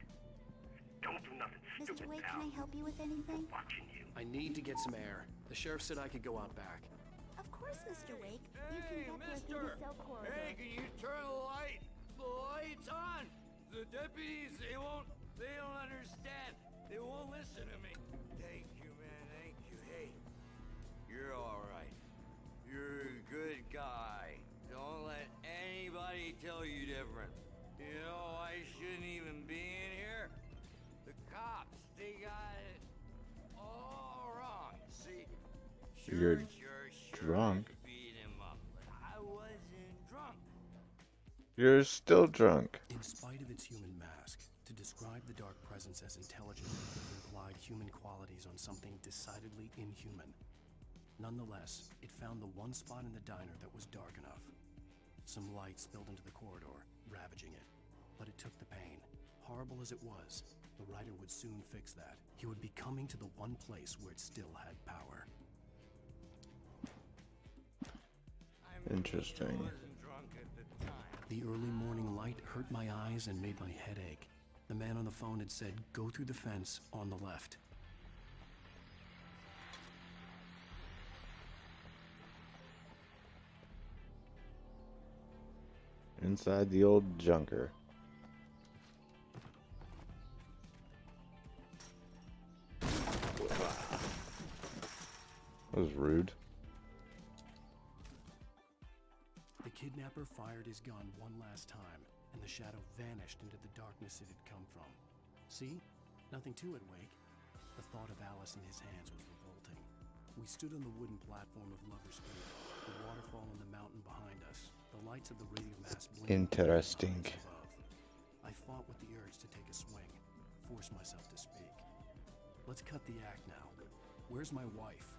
Don't do nothing stupid, Mr. Wake, pal. can I help you with anything? Watching you. I need to get some air. The sheriff said I could go out back. Of course, Mr. Wake. You can get there through the cell corridor. Hey, can you turn the light? The light's on! The deputies, they don't understand. They won't listen to me. Thank you, man, thank you. Hey, you're alright. You're a good guy. Don't let anybody tell you different. You know, I shouldn't even be in here. The cops, they got it all wrong. See, You're drunk. I beat him up, but I wasn't drunk. You're still drunk. In spite of its human mask, To describe the dark presence as intelligent would have implied human qualities on something decidedly inhuman. Nonetheless, it found the one spot in the diner that was dark enough. Some light spilled into the corridor, ravaging it. But it took the pain. Horrible as it was, the writer would soon fix that. He would be coming to the one place where it still had power. Interesting. The early morning light hurt my eyes and made my head ache. The man on the phone had said, "Go through the fence on the left." Inside the old junker. That was rude. The kidnapper fired his gun one last time, and the shadow vanished into the darkness it had come from. See? Nothing to it, Wake. The thought of Alice in his hands was revolting. We stood on the wooden platform of Lover's Peak, the waterfall on the mountain behind us, the lights of the radio mast blinking Interesting. above. I fought with the urge to take a swing, force myself to speak. Let's cut the act now. Where's my wife?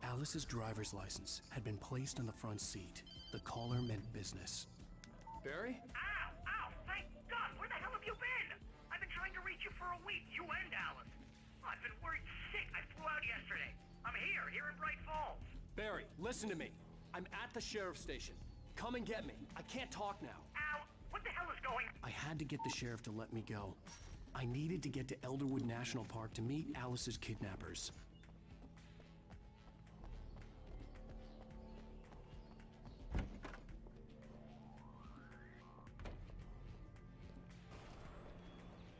Alice's driver's license had been placed on the front seat. The caller meant business. Barry? Ow! Ow! Thank God! Where the hell have you been? I've been trying to reach you for a week, you and Alice. I've been worried sick. I flew out yesterday. I'm here in Bright Falls. Barry, listen to me. I'm at the sheriff's station. Come and get me. I can't talk now. Ow! What the hell is going on? I had to get the sheriff to let me go. I needed to get to Elderwood National Park to meet Alice's kidnappers.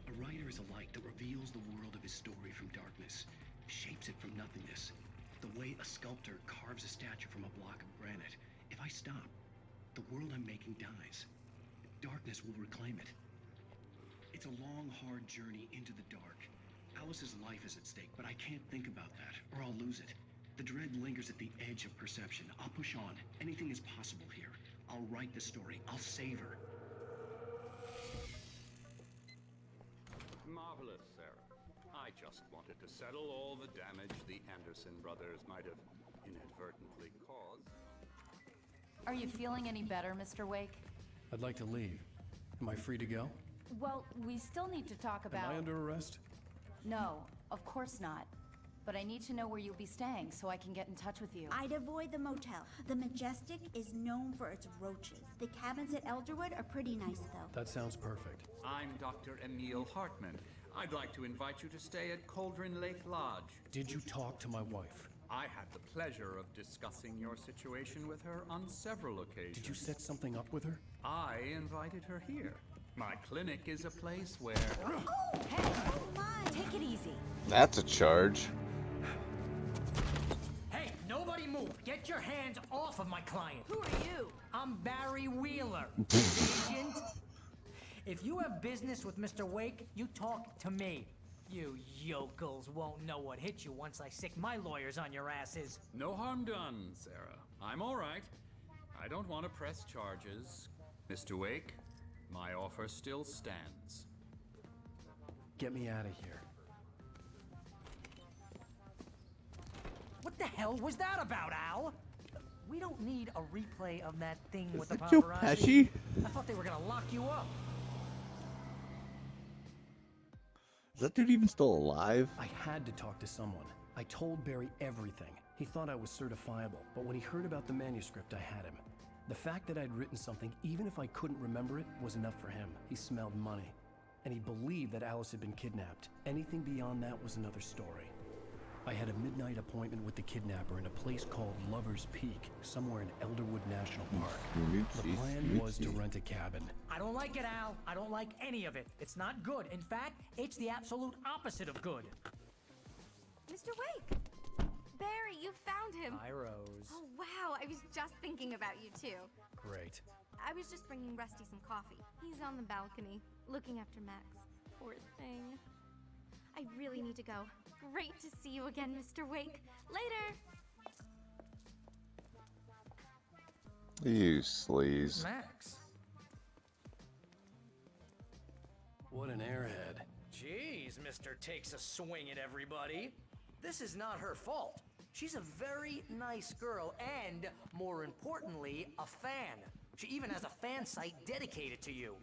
A writer is a light that reveals the world of his story from darkness, shapes it from nothingness. The way a sculptor carves a statue from a block of granite. If I stop, the world I'm making dies. Darkness will reclaim it. It's a long, hard journey into the dark. Alice's life is at stake, but I can't think about that, or I'll lose it. The dread lingers at the edge of perception. I'll push on. Anything is possible here. I'll write the story. I'll save her. Marvelous, Sarah. I just wanted to settle all the damage the Anderson brothers might have inadvertently caused. Are you feeling any better, Mr. Wake? I'd like to leave. Am I free to go? Well, we still need to talk about... Am I under arrest? No, of course not. But I need to know where you'll be staying so I can get in touch with you. I'd avoid the motel. The Majestic is known for its roaches. The cabins at Elderwood are pretty nice, though. That sounds perfect. I'm Dr. Emil Hartman. I'd like to invite you to stay at Cauldron Lake Lodge. Did you talk to my wife? I had the pleasure of discussing your situation with her on several occasions. Did you set something up with her? I invited her here. My clinic is a place where... Oh, hey! Come on, take it easy. That's a charge. Hey, nobody move. Get your hands off of my client. Who are you? I'm Barry Wheeler, agent. If you have business with Mr. Wake, you talk to me. You yokels won't know what hit you once I sick my lawyers on your asses. No harm done, Sarah. I'm all right. I don't want to press charges. Mr. Wake, my offer still stands. Get me out of here. What the hell was that about, Al? We don't need a replay of that thing with the that Joe paparazzi. Pesci? I thought they were gonna lock you up. Is that dude even still alive? I had to talk to someone. I told Barry everything. He thought I was certifiable, but when he heard about the manuscript, I had him. The fact that I'd written something, even if I couldn't remember it, was enough for him. He smelled money. And he believed that Alice had been kidnapped. Anything beyond that was another story. I had a midnight appointment with the kidnapper in a place called Lover's Peak, somewhere in Elderwood National Park. The plan was to rent a cabin. I don't like it, Al. I don't like any of it. It's not good. In fact, it's the absolute opposite of good. Mr. Wake! Barry, you found him! Hi, Rose. Oh, wow. I was just thinking about you, too. Great. I was just bringing Rusty some coffee. He's on the balcony, looking after Max. Poor thing. I really need to go. Great to see you again, Mr. Wake. Later! You sleaze. Max. What an airhead. Jeez, Mister takes a swing at everybody. This is not her fault. She's a very nice girl and, more importantly, a fan. She even has a fan site dedicated to you.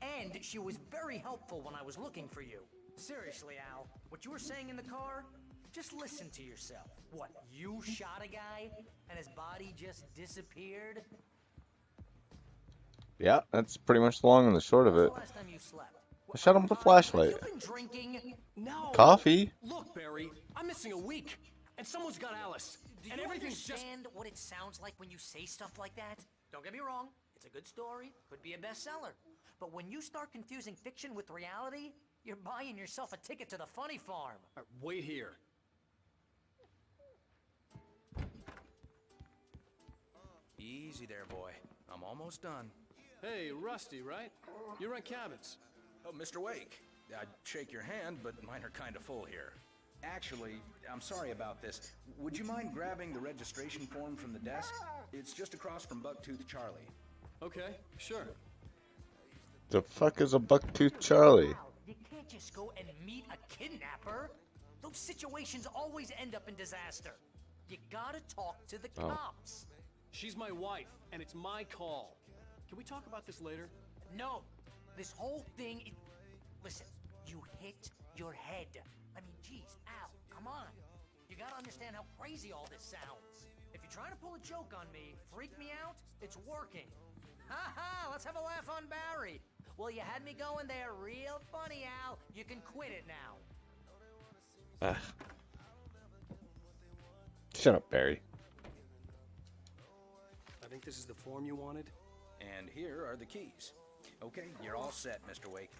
And she was very helpful when I was looking for you. Seriously, Al, what you were saying in the car? Just listen to yourself. What, you shot a guy and his body just disappeared? Yeah, that's pretty much the long and the short of When it. was the last time you slept? I shot him with a flashlight. Have you been drinking? No. Coffee? Look, Barry, I'm missing a week, and someone's got Alice. Do and you everything's understand what it sounds like when you say stuff like that? Don't get me wrong, it's a good story, could be a bestseller. But when you start confusing fiction with reality, you're buying yourself a ticket to the funny farm. Wait here. Easy there, boy. I'm almost done. Hey, Rusty, right? You run cabins. Oh, Mr. Wake. I'd shake your hand, but mine are kind of full here. Actually, I'm sorry about this. Would you mind grabbing the registration form from the desk? It's just across from Bucktooth Charlie. Okay, sure. The fuck is a Bucktooth Charlie? You can't just go and meet a kidnapper. Those situations always end up in disaster. You gotta talk to the cops. She's my wife, and it's my call. Can we talk about this later? No, this whole thing is... Listen, you hit your head. I mean, geez, Al, come on. You gotta understand how crazy all this sounds. If you're trying to pull a joke on me, freak me out, it's working. Ha ha, let's have a laugh on Barry. Well, you had me going there real funny, Al. You can quit it now. Shut up, Barry. I think this is the form you wanted. And here are the keys. Okay, you're all set, Mr. Wake.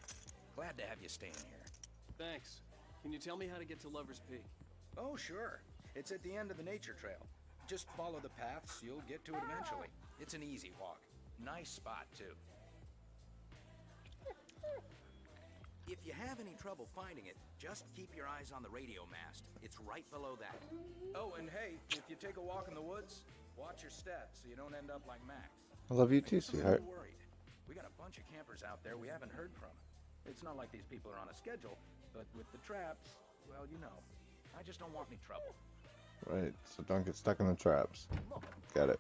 Glad to have you staying here. Thanks. Can you tell me how to get to Lover's Peak? Oh, sure. It's at the end of the nature trail. Just follow the paths, you'll get to it eventually. It's an easy walk. Nice spot, too. If you have any trouble finding it, just keep your eyes on the radio mast. It's right below that. Oh, and hey, if you take a walk in the woods, watch your steps so you don't end up like Max. I love you too, sweetheart. Worried. We got a bunch of campers out there we haven't heard from. It's not like these people are on a schedule, but with the traps, well, you know, I just don't want any trouble. Right, so don't get stuck in the traps. Got it.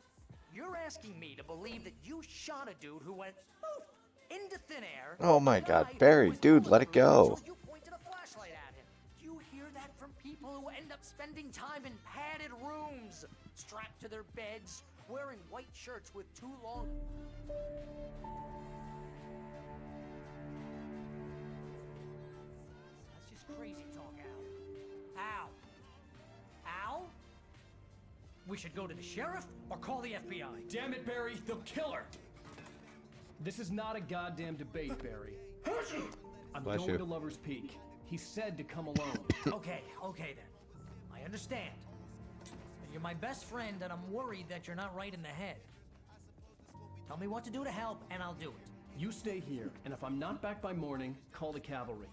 You're asking me to believe that you shot a dude who went poof into thin air. Oh my god, Barry, dude, let it go. You pointed a flashlight at him. You hear that from people who end up spending time in padded rooms, strapped to their beds, wearing white shirts with too long... That's just crazy talk, Al. Al? We should go to the sheriff or call the FBI. Damn it, Barry, they'll kill her. This is not a goddamn debate, Barry. I'm Bless going you. to Lover's Peak. He said to come alone. Okay then. I understand. You're my best friend, and I'm worried that you're not right in the head. Tell me what to do to help, and I'll do it. You stay here, and if I'm not back by morning, call the cavalry.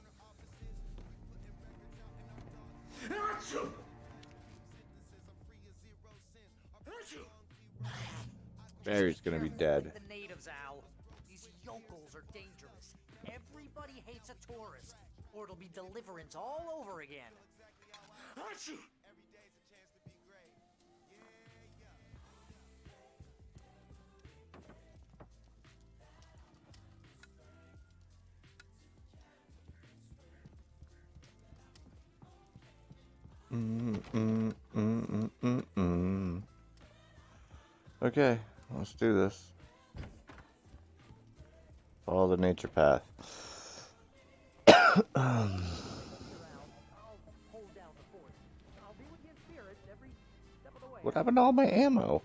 Barry's gonna be dead. The natives, Al. These yokels are dangerous. Everybody hates a tourist, or it'll be deliverance all over again. Okay, let's do this. Follow the nature path. What happened to all my ammo?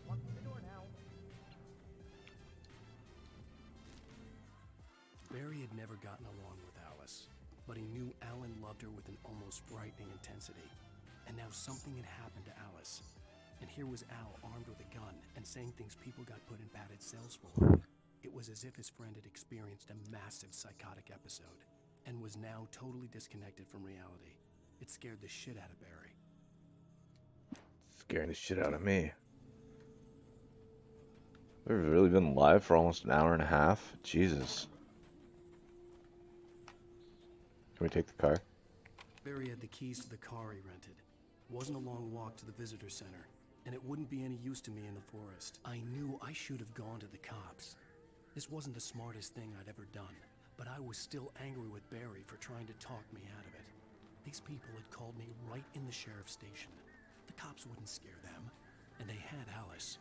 Barry had never gotten along with Alice, but he knew Alan loved her with an almost frightening intensity. And now something had happened to Alice. And here was Al armed with a gun and saying things people got put in padded cells for. It was as if his friend had experienced a massive psychotic episode and was now totally disconnected from reality. It scared the shit out of Barry. Scaring the shit out of me. We've really been live for almost an hour and a half? Jesus. Can we take the car? Barry had the keys to the car he rented. It wasn't a long walk to the visitor center, and it wouldn't be any use to me in the forest. I knew I should have gone to the cops. This wasn't the smartest thing I'd ever done, but I was still angry with Barry for trying to talk me out of it. These people had called me right in the sheriff's station. The cops wouldn't scare them, and they had Alice.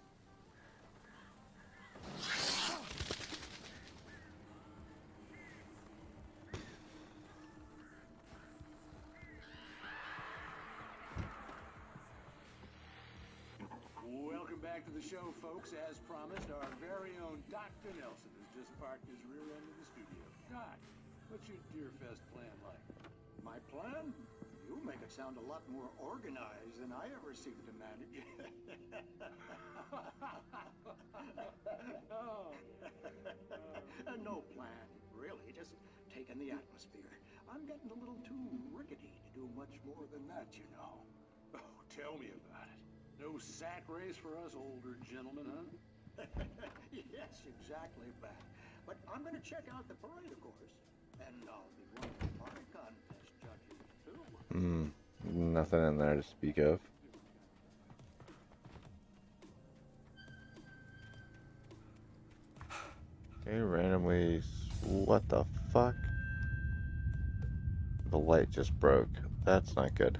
Welcome back to the show, folks. As promised, our very own Dr. Nelson has just parked his rear end of the studio. Doc, what's your Deerfest plan like? My plan? You make it sound a lot more organized than I ever seem to manage. No plan, really. Just taking the atmosphere. I'm getting a little too rickety to do much more than that, you know. Oh, tell me about it. No sack race for us older gentlemen, huh? Yes, exactly that. But I'm going to check out the parade, of course. And I'll be one of the pie contest judges, too. Nothing in there to speak of. Okay, randomly... What the fuck? The light just broke. That's not good.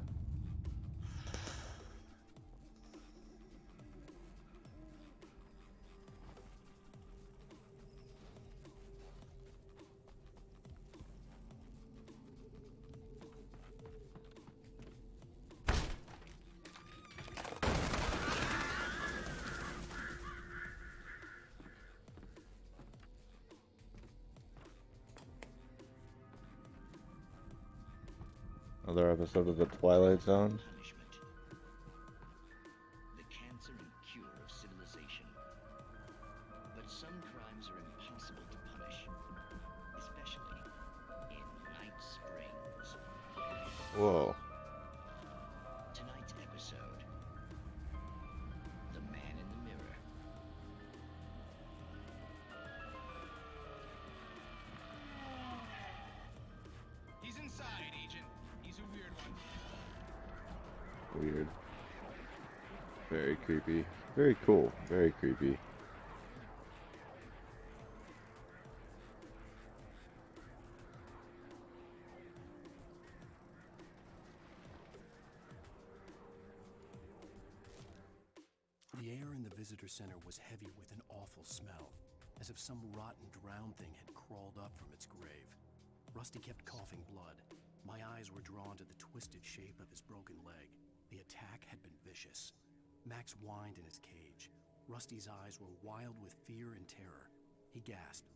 Another episode of The Twilight Zone. The cancer and cure of civilization. But some crimes are impossible to punish, especially in Night Springs. Whoa. Tonight's episode, The Man in the Mirror. He's inside, Agent. He's a weird one. Weird. Very creepy. Very cool. Very creepy. The air in the visitor center was heavy with an awful smell, as if some rotten drowned thing had crawled up from its grave. Rusty kept coughing blood. My eyes were drawn to the twisted shape of his broken leg. The attack had been vicious. Max whined in his cage. Rusty's eyes were wild with fear and terror. He gasped.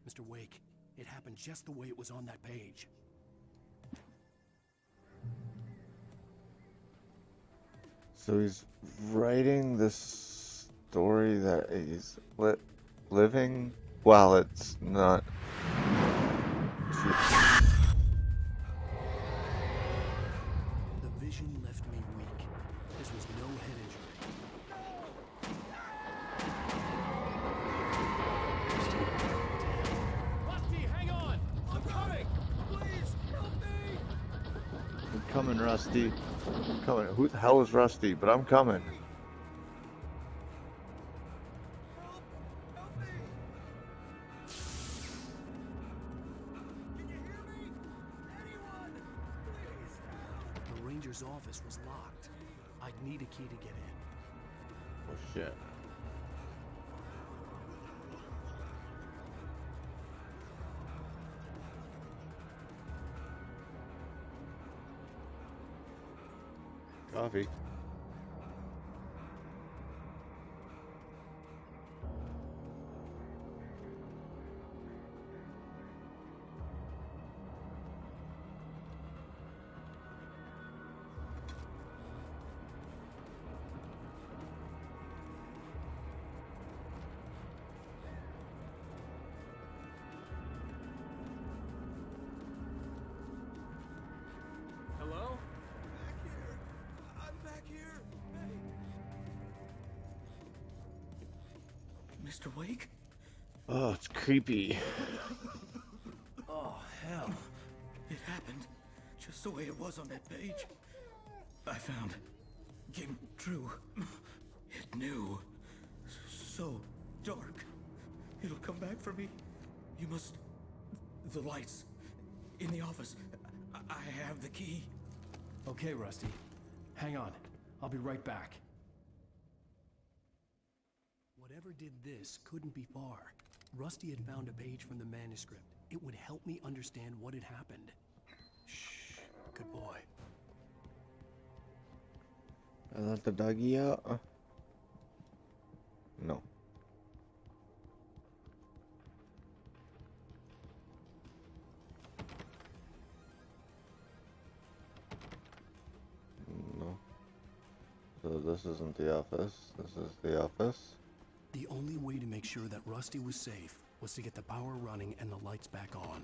"Mr. Wake, it happened just the way it was on that page." So he's writing this story that he's living while it's not... The vision left me weak. This was no head injury. Rusty, hang on! I'm coming! Please, help me! I'm coming, Rusty. I'm coming. Who the hell is Rusty? But I'm coming. The ranger's office was locked. I'd need a key to get in. Oh shit. Coffee. Hello? Back here. I'm back Mr. Wake? Oh, it's creepy. Oh, hell. It happened just the way it was on that page. I found. Came true. It knew. So dark. It'll come back for me. You must... The lights. In the office. I have the key. Okay, Rusty. Hang on. I'll be right back. Whatever did this couldn't be far. Rusty had found a page from the manuscript. It would help me understand what had happened. Shh. Good boy. I let the doggy out. No. No. So this isn't the office. This is the office. The only way to make sure that Rusty was safe was to get the power running and the lights back on.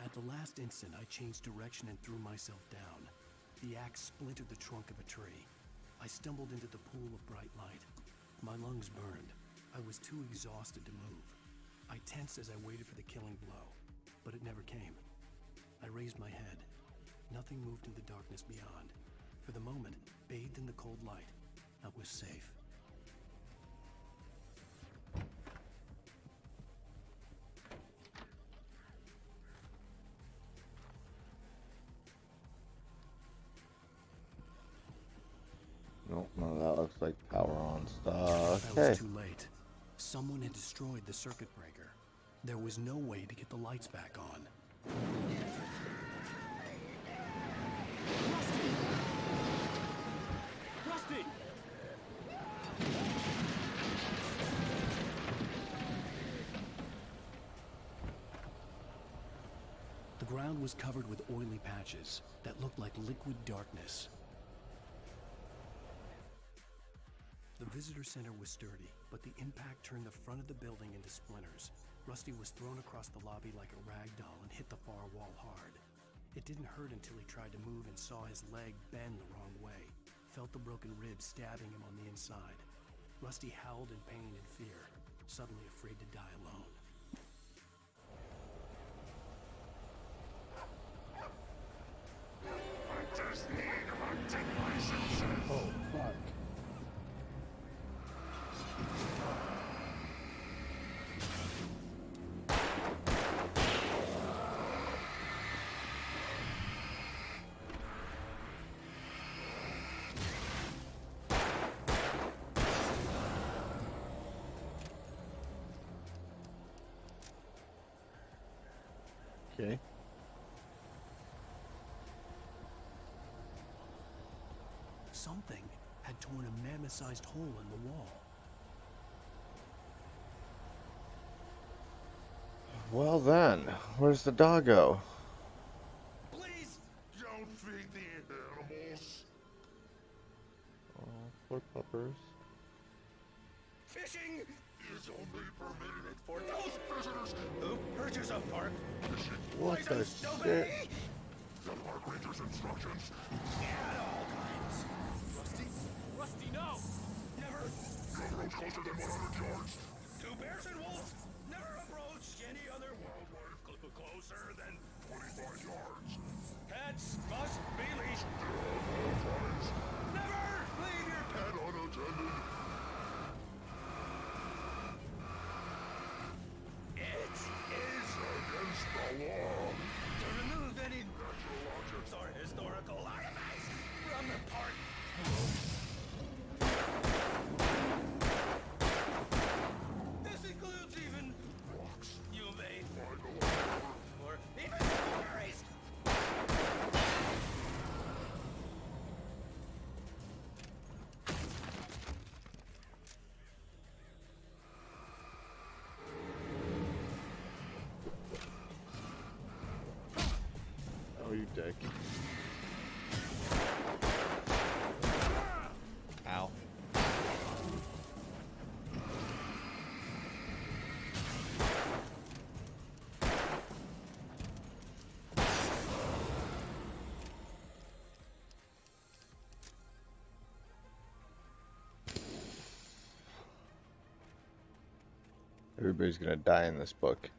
At the last instant, I changed direction and threw myself down. The axe splintered the trunk of a tree. I stumbled into the pool of bright light. My lungs burned. I was too exhausted to move. I tensed as I waited for the killing blow, but it never came. I raised my head. Nothing moved in the darkness beyond. For the moment, bathed in the cold light, I was safe. Nope, no, that looks like power on stuff. I Okay. was too late. Someone had destroyed the circuit breaker. There was no way to get the lights back on. Rusty! The ground was covered with oily patches that looked like liquid darkness. The visitor center was sturdy, but the impact turned the front of the building into splinters. Rusty was thrown across the lobby like a rag doll and hit the far wall hard. It didn't hurt until he tried to move and saw his leg bend the wrong way, felt the broken ribs stabbing him on the inside. Rusty howled in pain and fear, suddenly afraid to die alone. I just need hunting licenses. Oh, fuck. Okay. Something had torn a mammoth-sized hole in the wall. Well then, where's the doggo? Please don't feed the animals. Oh, poor puppers. Fishing is only permitted for those visitors who purchase a park. What the shit? The park ranger's instructions. At all times. Rusty, no! Never! No approach closer than 100 yards. To bears and wolves, never approach any other wildlife closer than 25 yards. Pets must be leashed. Never leave your pet unattended. It is against the law to remove any natural objects or historical artifacts from the park. This includes even rocks. You may Find or even berries. Oh, you dick. Everybody's gonna die in this book.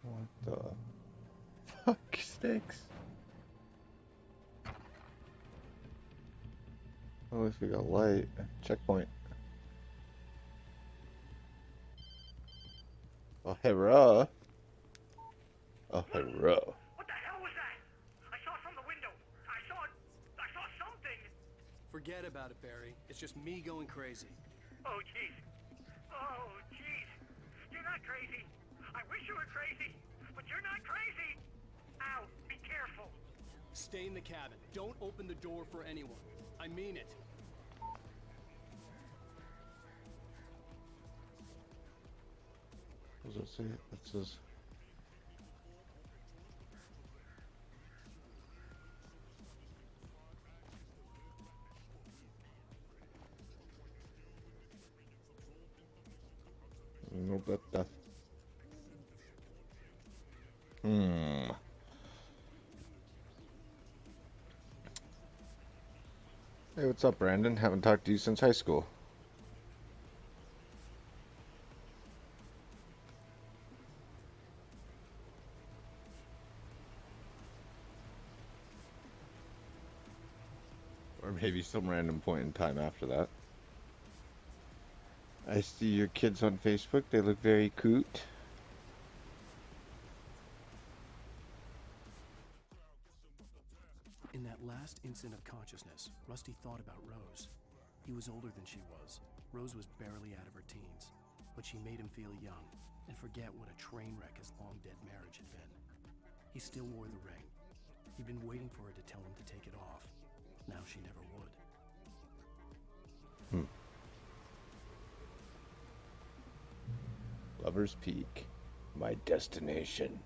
What the fuck sticks? At least we got light. Checkpoint. Oh, hurrah. Oh, hurrah. What the hell was that? I saw it from the window. I saw something. Forget about it, Barry. It's just me going crazy. Oh, jeez. Oh, jeez. You're not crazy. I wish you were crazy, but you're not crazy. Ow, be careful. Stay in the cabin. Don't open the door for anyone. I mean it. What does it say? It says... No better. Hey, what's up, Brandon? Haven't talked to you since high school. Or maybe some random point in time after that. I see your kids on Facebook. They look very cute. In that last instant of consciousness, Rusty thought about Rose. He was older than she was. Rose was barely out of her teens, but she made him feel young and forget what a train wreck his long-dead marriage had been. He still wore the ring. He'd been waiting for her to tell him to take it off. Now she never would. Lover's Peak, my destination.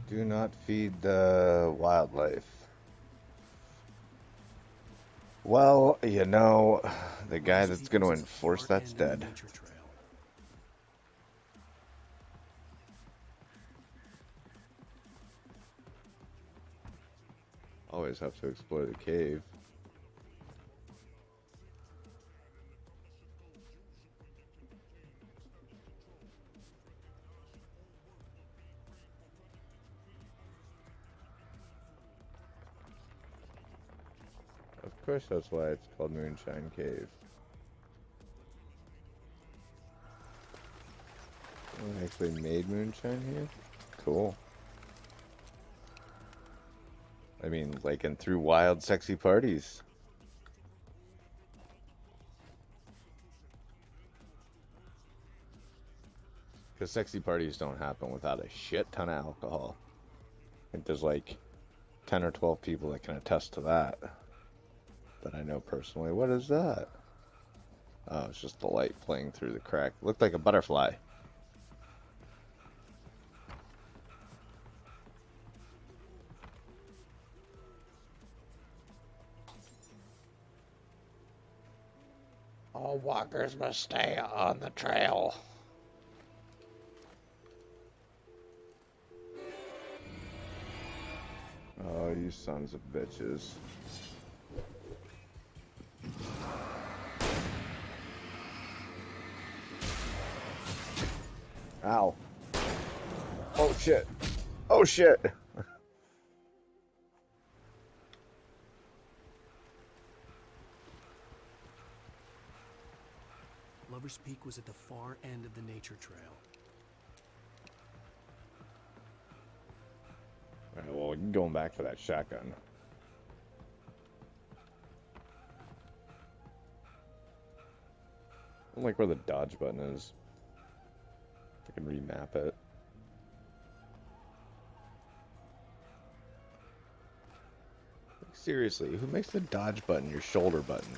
Do not feed the wildlife. Well, you know, the guy that's going to enforce that's dead. Always have to explore the cave. Of course, that's why it's called Moonshine Cave. Oh, they actually made moonshine here? Cool. I mean, like, and through wild, sexy parties. Because sexy parties don't happen without a shit ton of alcohol. I think there's like 10 or 12 people that can attest to that. That I know personally. What is that? Oh, it's just the light playing through the crack. It looked like a butterfly. All walkers must stay on the trail. Oh, you sons of bitches. Ow. Oh shit. Oh shit. Lover's Peak was at the far end of the nature trail. Alright, well, going back for that shotgun. I don't like where the dodge button is. I can remap it. Like, seriously, who makes the dodge button your shoulder button?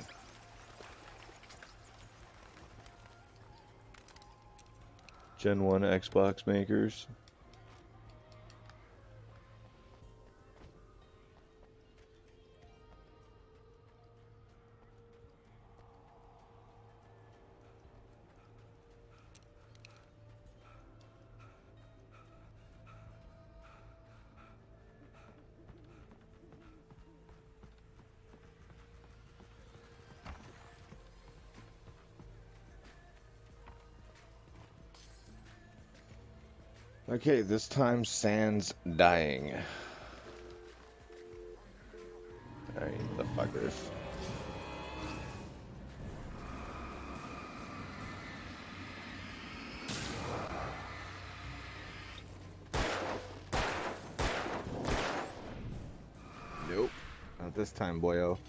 Gen 1 Xbox makers. Okay, this time Sans dying. Alright, the fuckers. Nope. Not this time, boyo.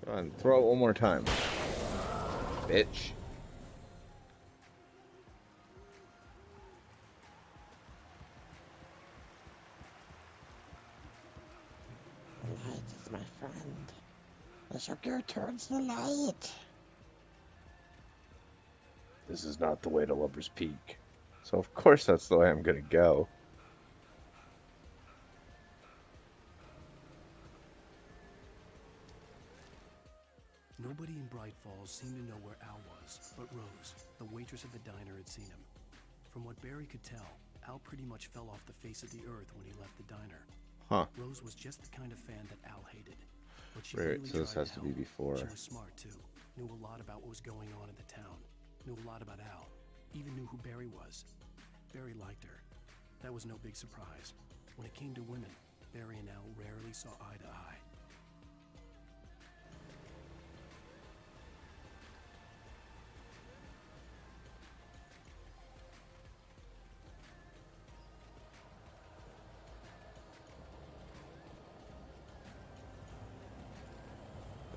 Come on, throw it one more time. Bitch. The light is my friend. As your gear turns the light. This is not the way to Lover's Peak. So of course that's the way I'm gonna go. Nobody in Bright Falls seemed to know where Al was, but Rose, the waitress at the diner, had seen him. From what Barry could tell, Al pretty much fell off the face of the earth when he left the diner. Huh. Rose was just the kind of fan that Al hated. But she Right, really so this tried has to to be help. before. She was smart too. Knew a lot about what was going on in the town. Knew a lot about Al. Even knew who Barry was. Barry liked her. That was no big surprise. When it came to women, Barry and Al rarely saw eye to eye.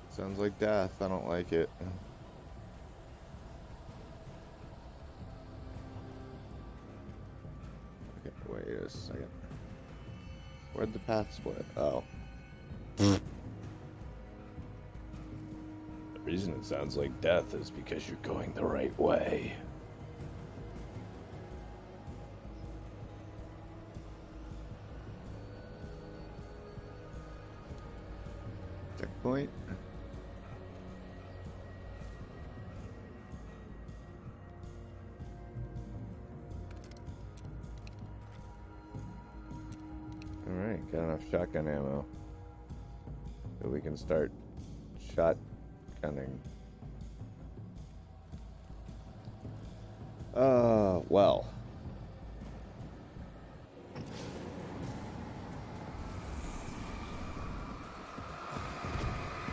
Sounds like death. I don't like it. Okay, wait a second. Where'd the path split? Oh. The reason it sounds like death is because you're going the right way. Checkpoint. Alright, got enough shotgun ammo. So we can start shotgunning. Well.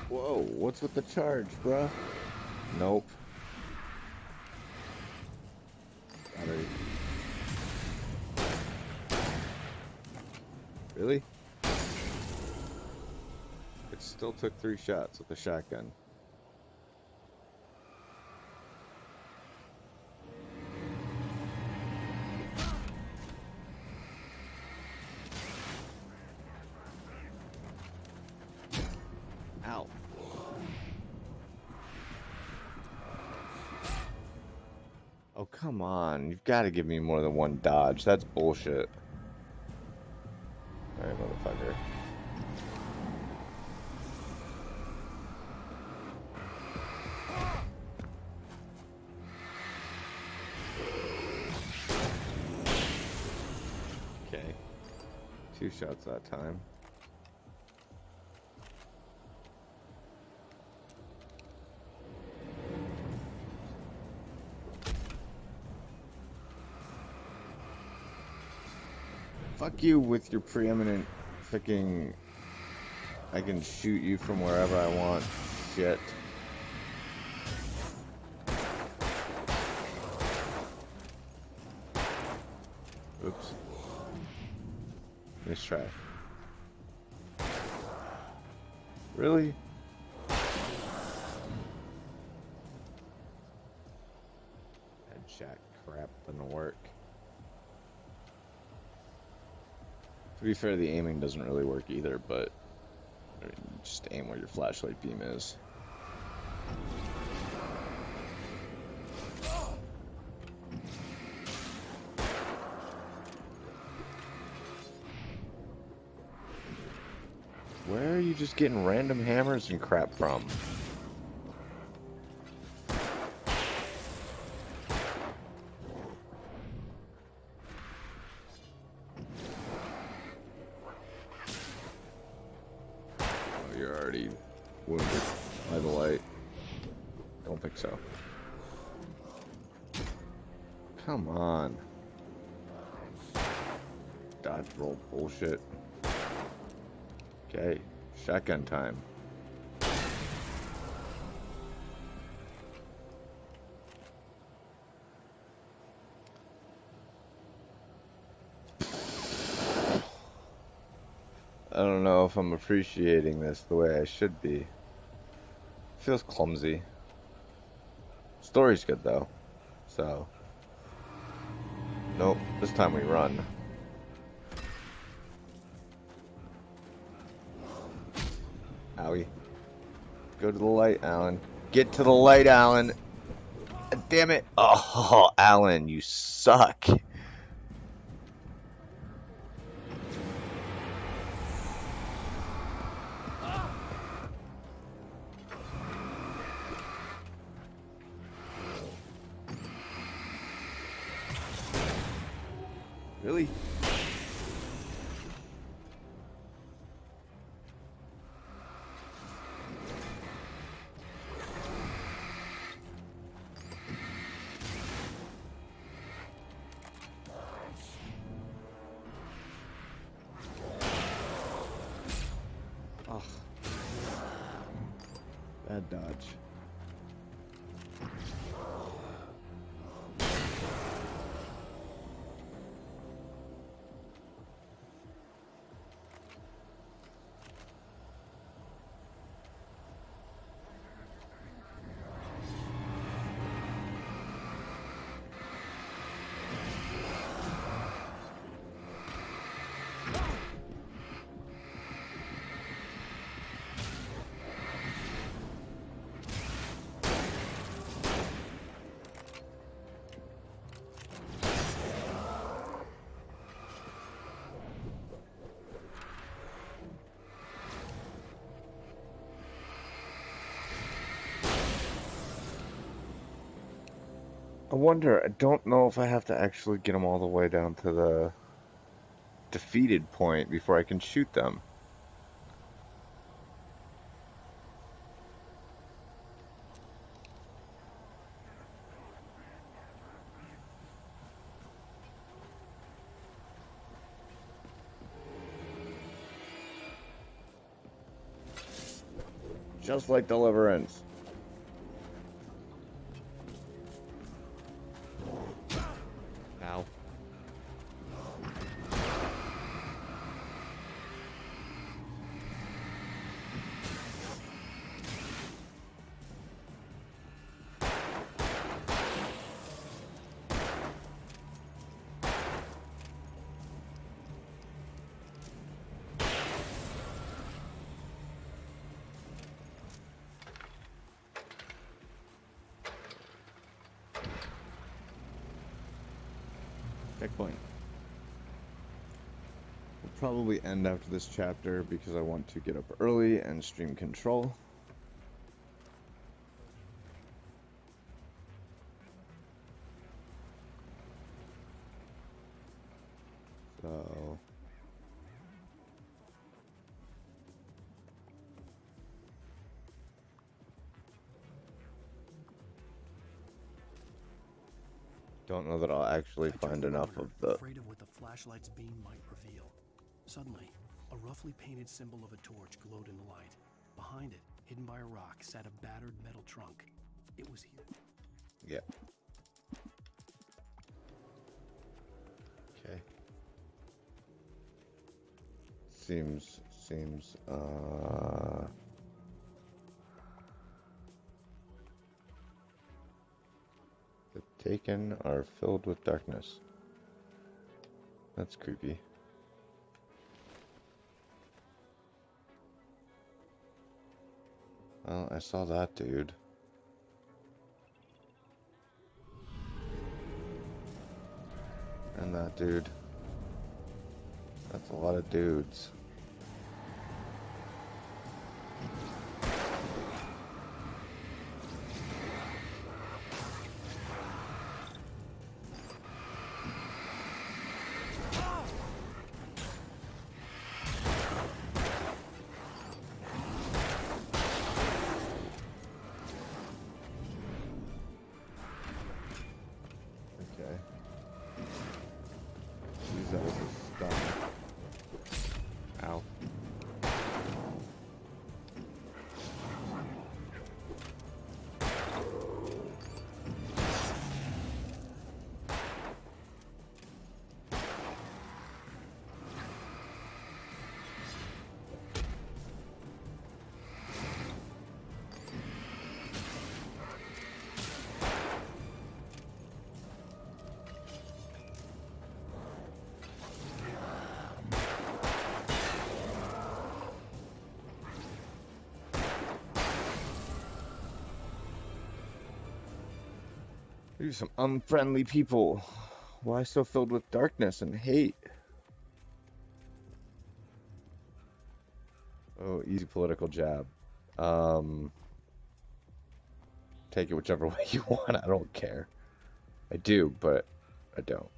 Whoa, what's with the charge, bruh? Nope. Battery. Really? It still took 3 shots with the shotgun. Ow. Oh, come on. You've got to give me more than one dodge. That's bullshit. Alright, motherfucker. Okay. 2 shots that time. Fuck you with your preeminent freaking I can shoot you from wherever I want shit. Oops. Nice try. Really? Headshot crap didn't work. To be fair, the aiming doesn't really work either, but I mean, just aim where your flashlight beam is. Where are you just getting random hammers and crap from? wounded by the light. Don't think so. Come on. Dodge roll bullshit. Okay, shotgun time. I don't know if I'm appreciating this the way I should be. Feels clumsy. Story's good though, so. Nope, this time we run. Owie. Go to the light, Alan. Get to the light, Alan. Damn it. Oh, Alan, you suck. Really? Ugh. Bad dodge. I wonder, I don't know if I have to actually get them all the way down to the defeated point before I can shoot them. Just like Deliverance. Ow. Checkpoint. We'll probably end after this chapter because I want to get up early and stream Control. So don't know that I'll actually find enough of the afraid of what the flashlight's beam might reveal. Suddenly, a roughly painted symbol of a torch glowed in the light. Behind it, hidden by a rock, sat a battered metal trunk. It was here. Yeah. Okay. Seems the Taken are filled with darkness. That's creepy. Well, I saw that dude. And that dude. That's a lot of dudes. You're some unfriendly people. Why so filled with darkness and hate? Oh, easy political jab. Take it whichever way you want. I don't care. I do, but I don't.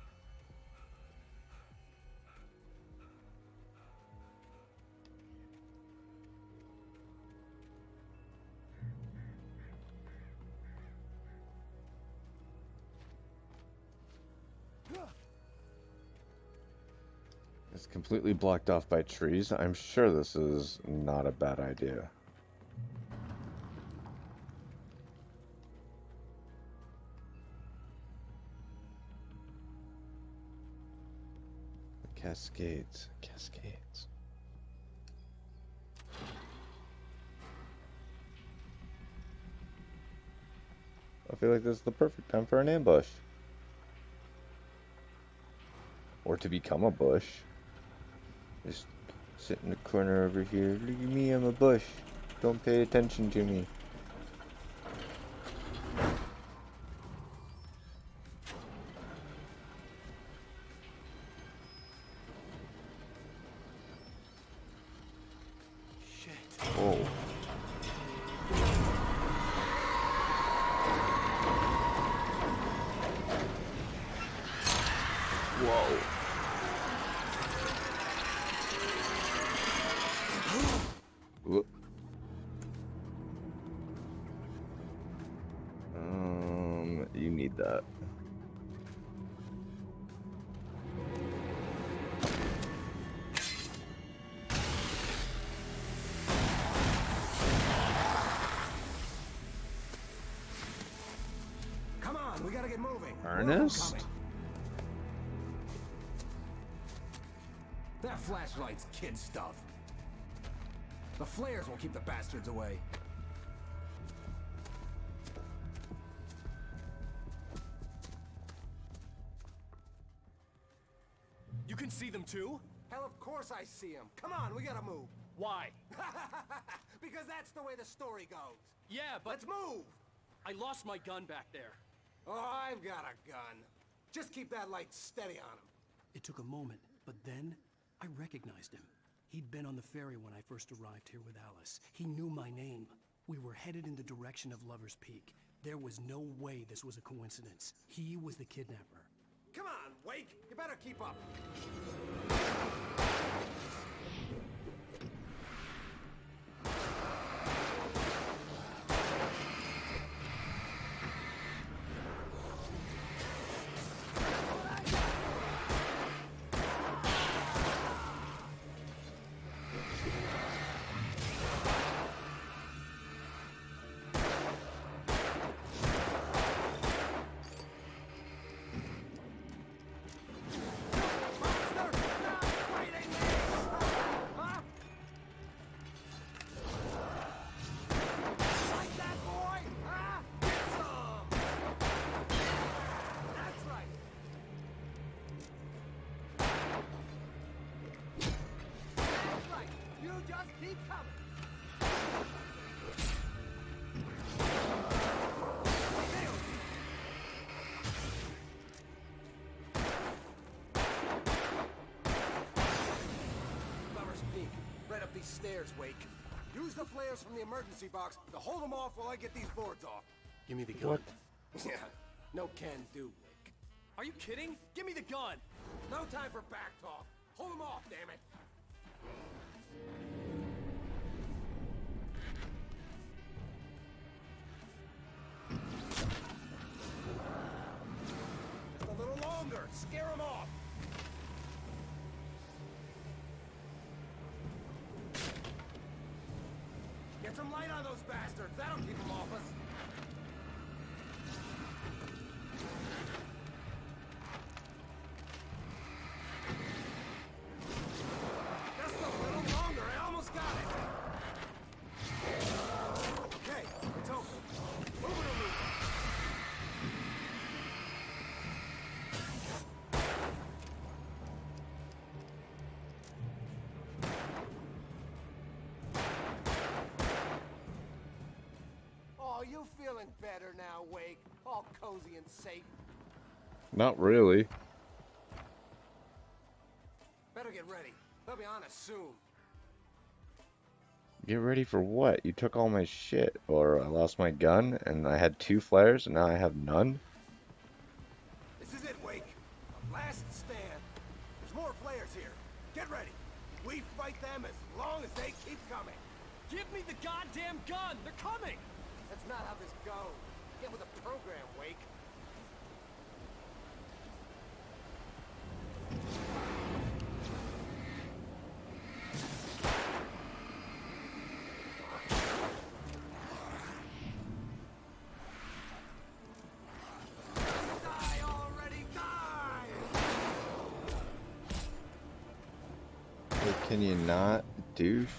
It's completely blocked off by trees. I'm sure this is not a bad idea. Cascades, cascades. I feel like this is the perfect time for an ambush. Or to become a bush. Just sit in the corner over here. Look at me, I'm a bush. Don't pay attention to me. Whoa. Whoa. Whoop. You need that. Come on, we gotta get moving. Ernest? That flashlight's kid stuff. The flares will keep the bastards away. You can see them too? Hell, of course I see him. Come on, we gotta move. Why? Because that's the way the story goes. Yeah, but... Let's move! I lost my gun back there. Oh, I've got a gun. Just keep that light steady on him. It took a moment, but then I recognized him. He'd been on the ferry when I first arrived here with Alice. He knew my name. We were headed in the direction of Lover's Peak. There was no way this was a coincidence. He was the kidnapper. Come on, Wake! You better keep up. Stairs, Wake. Use the flares from the emergency box to hold them off while I get these boards off. Give me the gun. What? Yeah, no can do, Wake. Are you kidding? Give me the gun! No time for back talk. Hold them off, damn it. Just a little longer. Scare them off. Get some light on those bastards. That'll keep them off us. Just a little longer. I almost got it. Okay, it's open. Move it or lose it. Oh, you feeling better now, Wake? All cozy and safe. Not really. Better get ready. They'll be on us soon. Get ready for what? You took all my shit, or I lost my gun, and I had 2 flares, and now I have none? This is it, Wake. A last stand. There's more flares here. Get ready. We fight them as long as they keep coming. Give me the goddamn gun! They're coming! That's not how this goes. Get with the program, Wake. Die already, die! Hey, can you not, douche?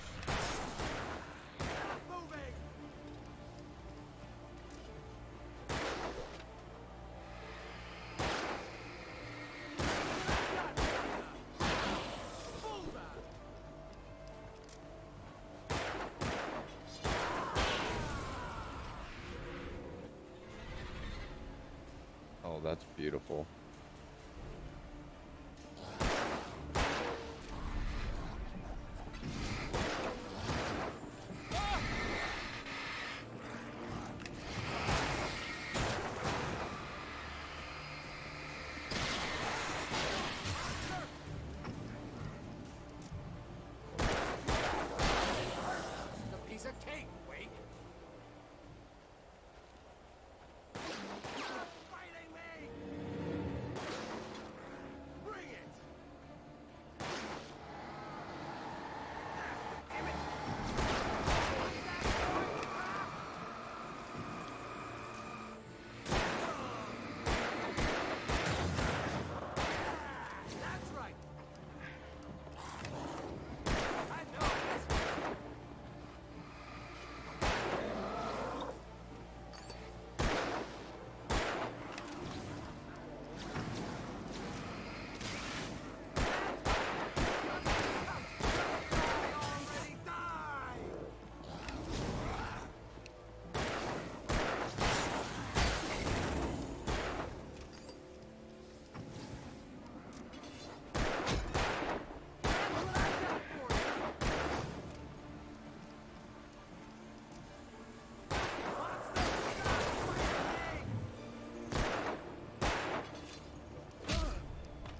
Oh, that's beautiful. It's a piece of cake, Wake. Fighting me! Bring it! Damn it! That's right! I know this.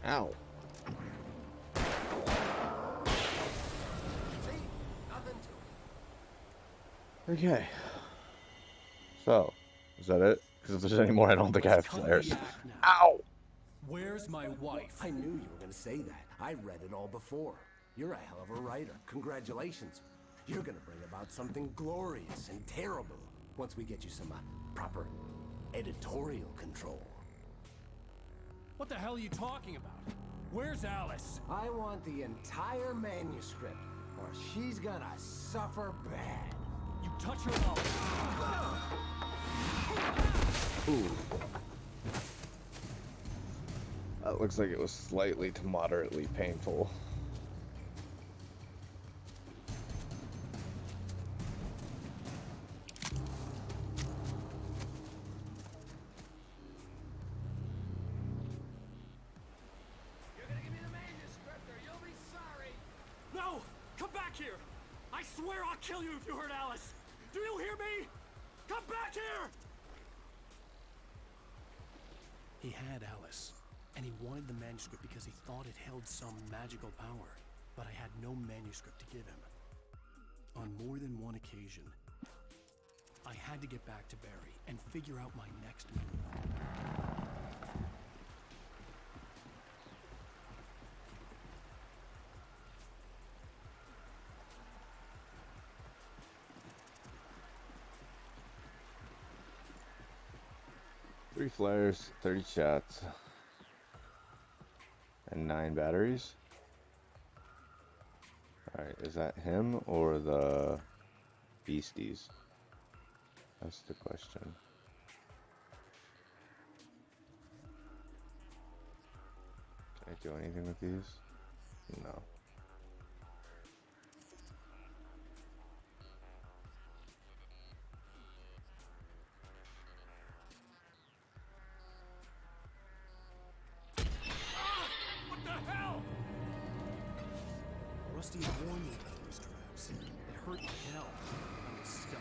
Ow. Okay. So, is that it? Because if there's any more, I don't think I have flares. Ow! Where's my wife? I knew you were gonna say that. I read it all before. You're a hell of a writer. Congratulations. You're gonna bring about something glorious and terrible once we get you some proper editorial control. What the hell are you talking about? Where's Alice? I want the entire manuscript, or she's gonna suffer bad. You touch her up. Ooh. That looks like it was slightly to moderately painful. No! Come back here! I swear I'll kill you if you hurt Alice! Do you hear me? Come back here! He had Alice, and he wanted the manuscript because he thought it held some magical power. But I had no manuscript to give him. On more than one occasion, I had to get back to Barry and figure out my next move. Three flares, 30 shots, and 9 batteries. Alright, is that him or the beasties? That's the question. Can I do anything with these? No. Rusty had warned me about those traps. It hurt like hell. I was stuck.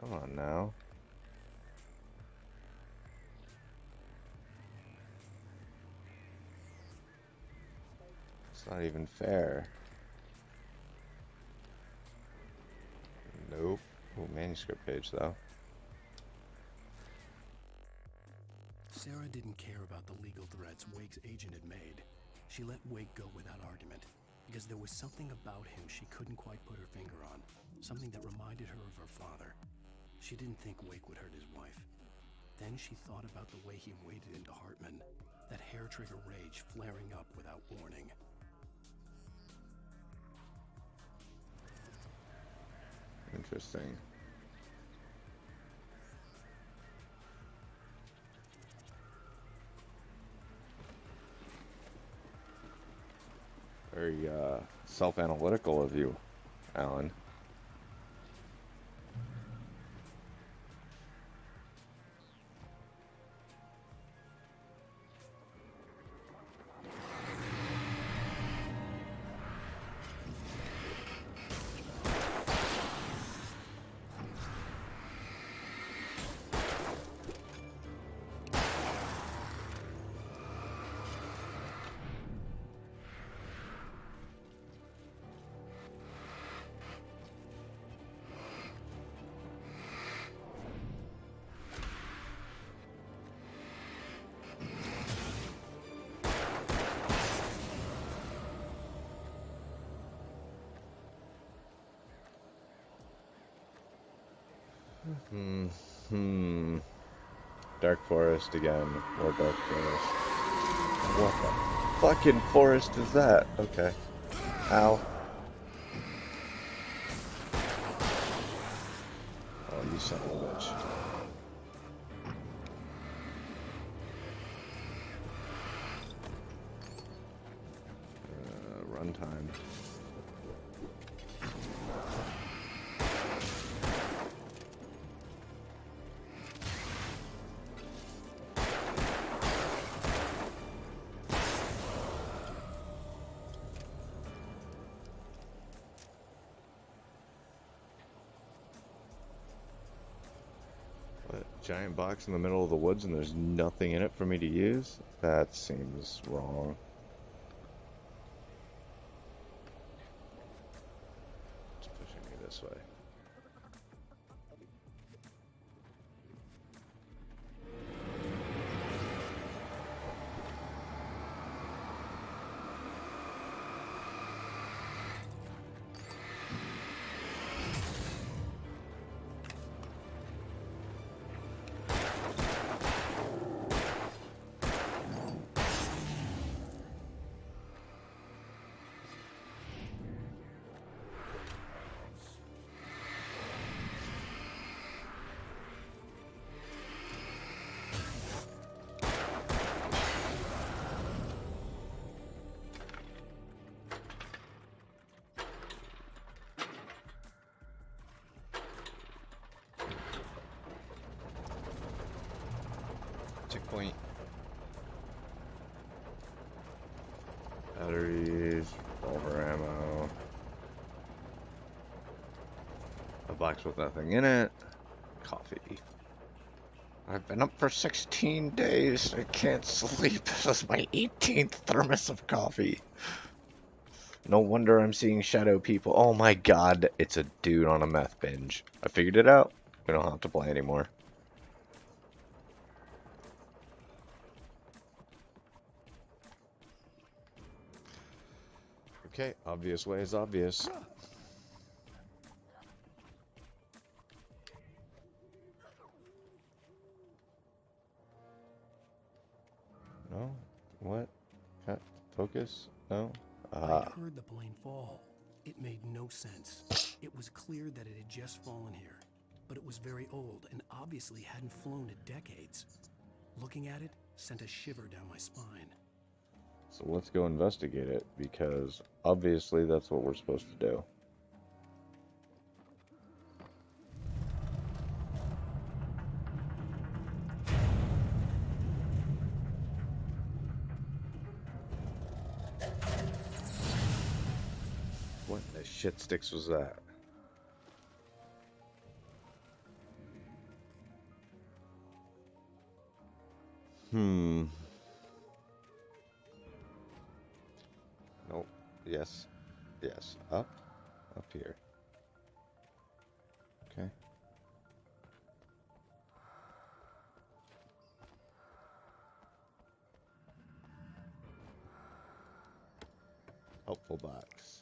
Come on now. It's not even fair. Nope. Ooh, manuscript page though. Sarah didn't care about the legal threats Wake's agent had made. She let Wake go without argument, because there was something about him she couldn't quite put her finger on, something that reminded her of her father. She didn't think Wake would hurt his wife. Then she thought about the way he waded into Hartman, that hair-trigger rage flaring up without warning. Interesting. Very self-analytical of you, Alan. Dark forest again. More dark forest. What the fucking forest is that? Okay. Ow. Oh, you son of a bitch. Runtime. Giant box in the middle of the woods and there's nothing in it for me to use? That seems wrong. It's pushing me this way. Checkpoint. Batteries, revolver ammo. A box with nothing in it. Coffee. I've been up for 16 days. I can't sleep. This is my 18th thermos of coffee. No wonder I'm seeing shadow people. Oh my god, it's a dude on a meth binge. I figured it out. We don't have to play anymore. Okay, obvious way is obvious. No? What? Focus? No? I heard the plane fall. It made no sense. It was clear that it had just fallen here, but it was very old and obviously hadn't flown in decades. Looking at it sent a shiver down my spine. So let's go investigate it, because obviously that's what we're supposed to do. shit sticks was that? Nope. Yes. Yes. Up. Up here. Okay. Helpful box.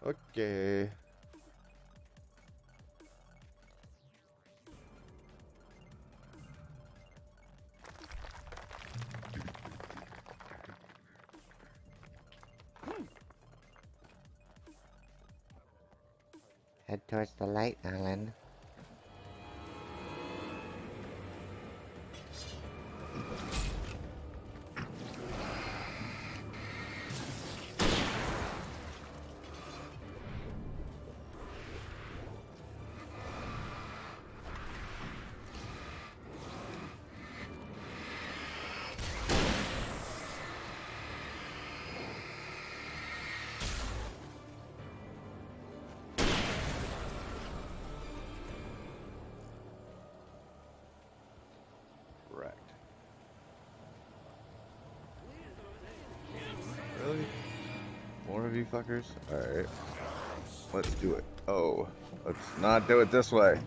Okay. Head towards the light, Alan. Correct. Really? More of you fuckers? Alright. Let's do it. Oh, let's not do it this way.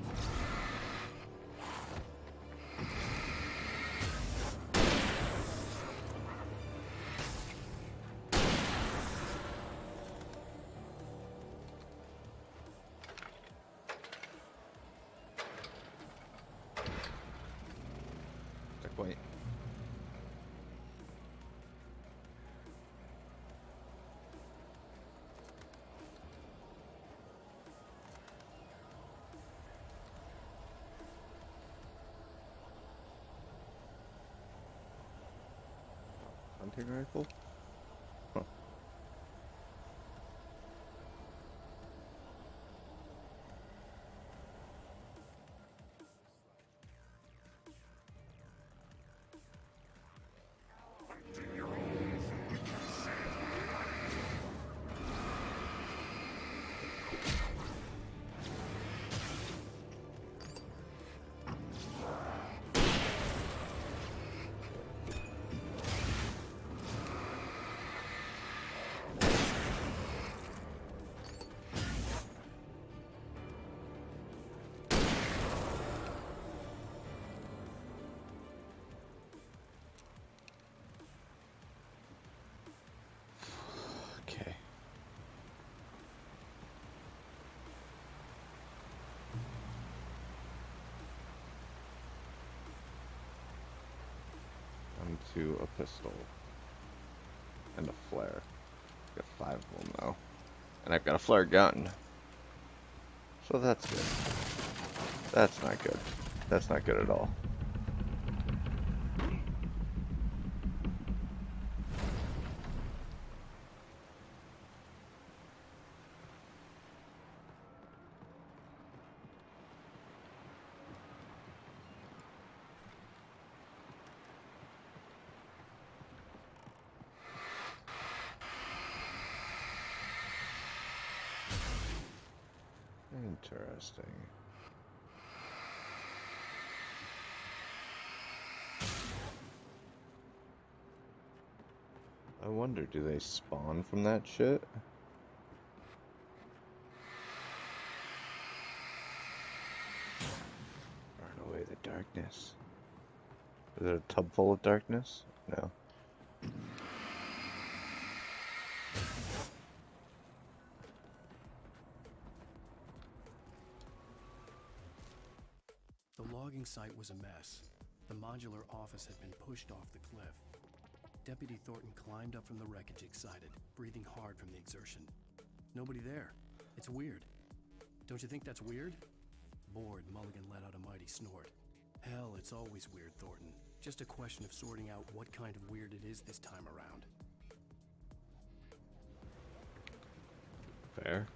Checkpoint. Hunting rifle? Huh. Okay. Onto a pistol. And a flare. Got 5 of them now. And I've got a flare gun. So that's good. That's not good. That's not good at all. Interesting. I wonder, do they spawn from that shit? Burn away the darkness. Is it a tub full of darkness? No. The logging site was a mess. The modular office had been pushed off the cliff. Deputy Thornton climbed up from the wreckage excited, breathing hard from the exertion. Nobody there. It's weird. Don't you think that's weird? Bored, Mulligan let out a mighty snort. Hell, it's always weird, Thornton. Just a question of sorting out what kind of weird it is this time around. Fair.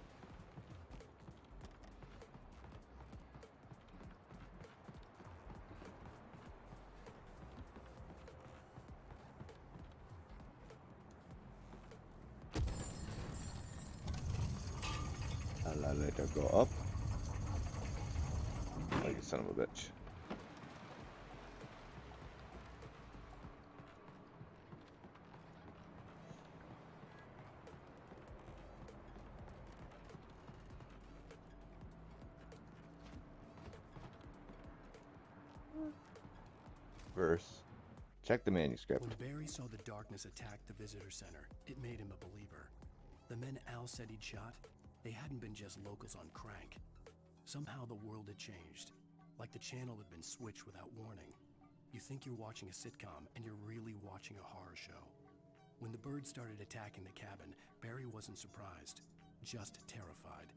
I'll let her go up. Like a son of a bitch. Verse. Check the manuscript. When Barry saw the darkness attack the visitor center, it made him a believer. The men Al said he'd shot, they hadn't been just locals on crank. Somehow the world had changed, like the channel had been switched without warning. You think you're watching a sitcom, and you're really watching a horror show. When the birds started attacking the cabin, Barry wasn't surprised, just terrified.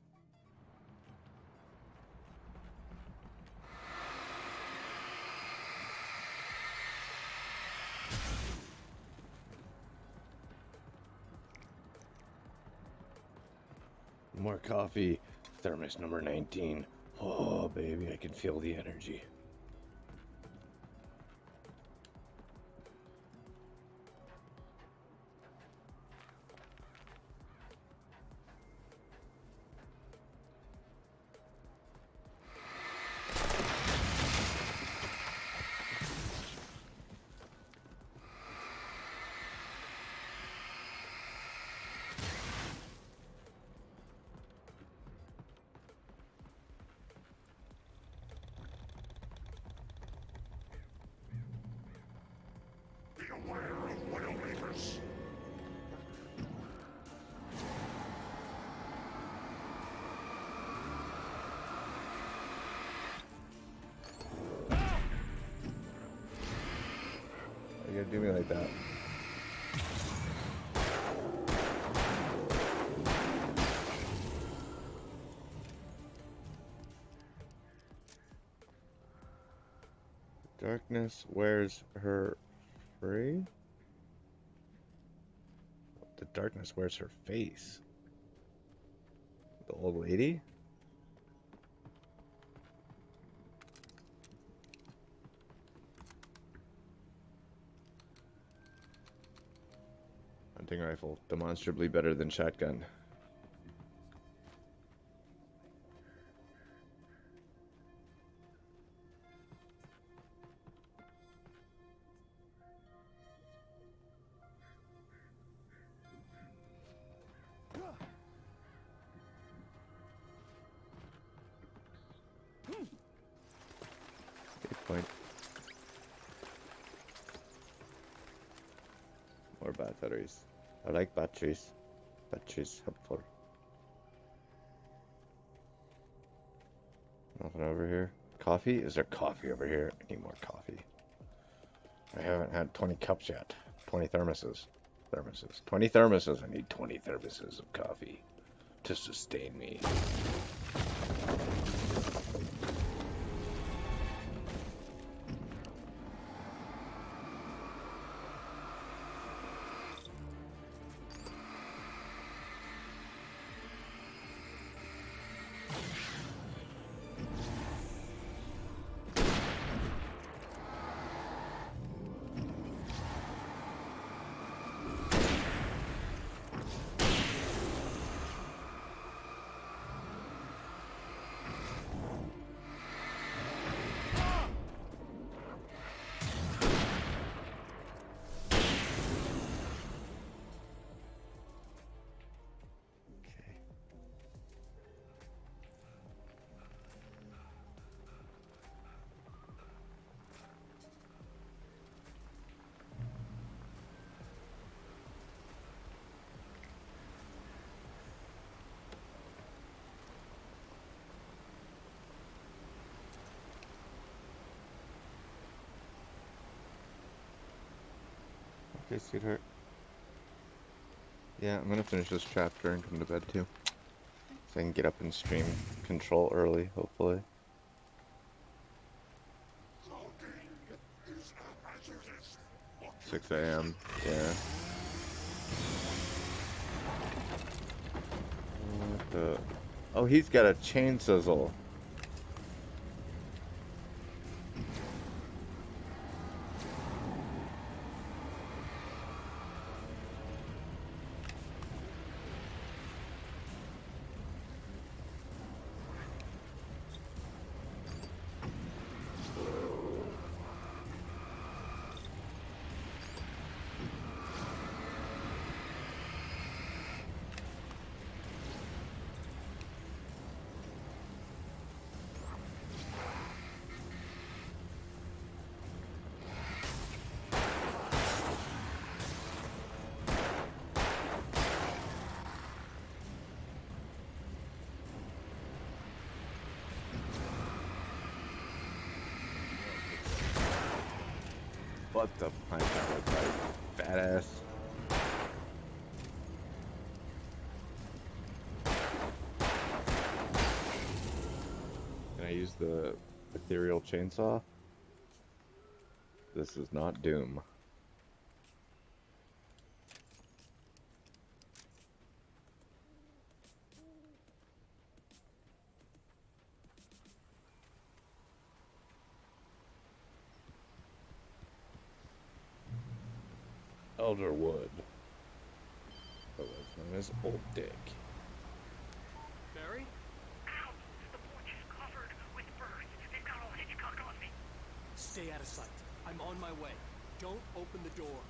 More coffee. Thermos number 19. Oh, baby, I can feel the energy. You gotta do me like that. Darkness wears her free? The darkness wears her face. The old lady? Hunting rifle, demonstrably better than shotgun. Good point. More batteries. I like batteries. Batteries helpful. Nothing over here. Coffee? Is there coffee over here? I need more coffee. I haven't had 20 cups yet. 20 thermoses. 20 thermoses. I need 20 thermoses of coffee to sustain me. Okay, sweetheart. Yeah, I'm gonna finish this chapter and come to bed too. So I can get up and stream Control early, hopefully. 6 a.m. Yeah. What the? Oh, he's got a chain sizzle. What the punch that look like? Badass. Can I use the ethereal chainsaw? This is not Doom. Elderwood. Otherwise known as Old Dick. Barry? Ow! The porch is covered with birds. They've got all Hitchcock on me. Stay out of sight. I'm on my way. Don't open the door.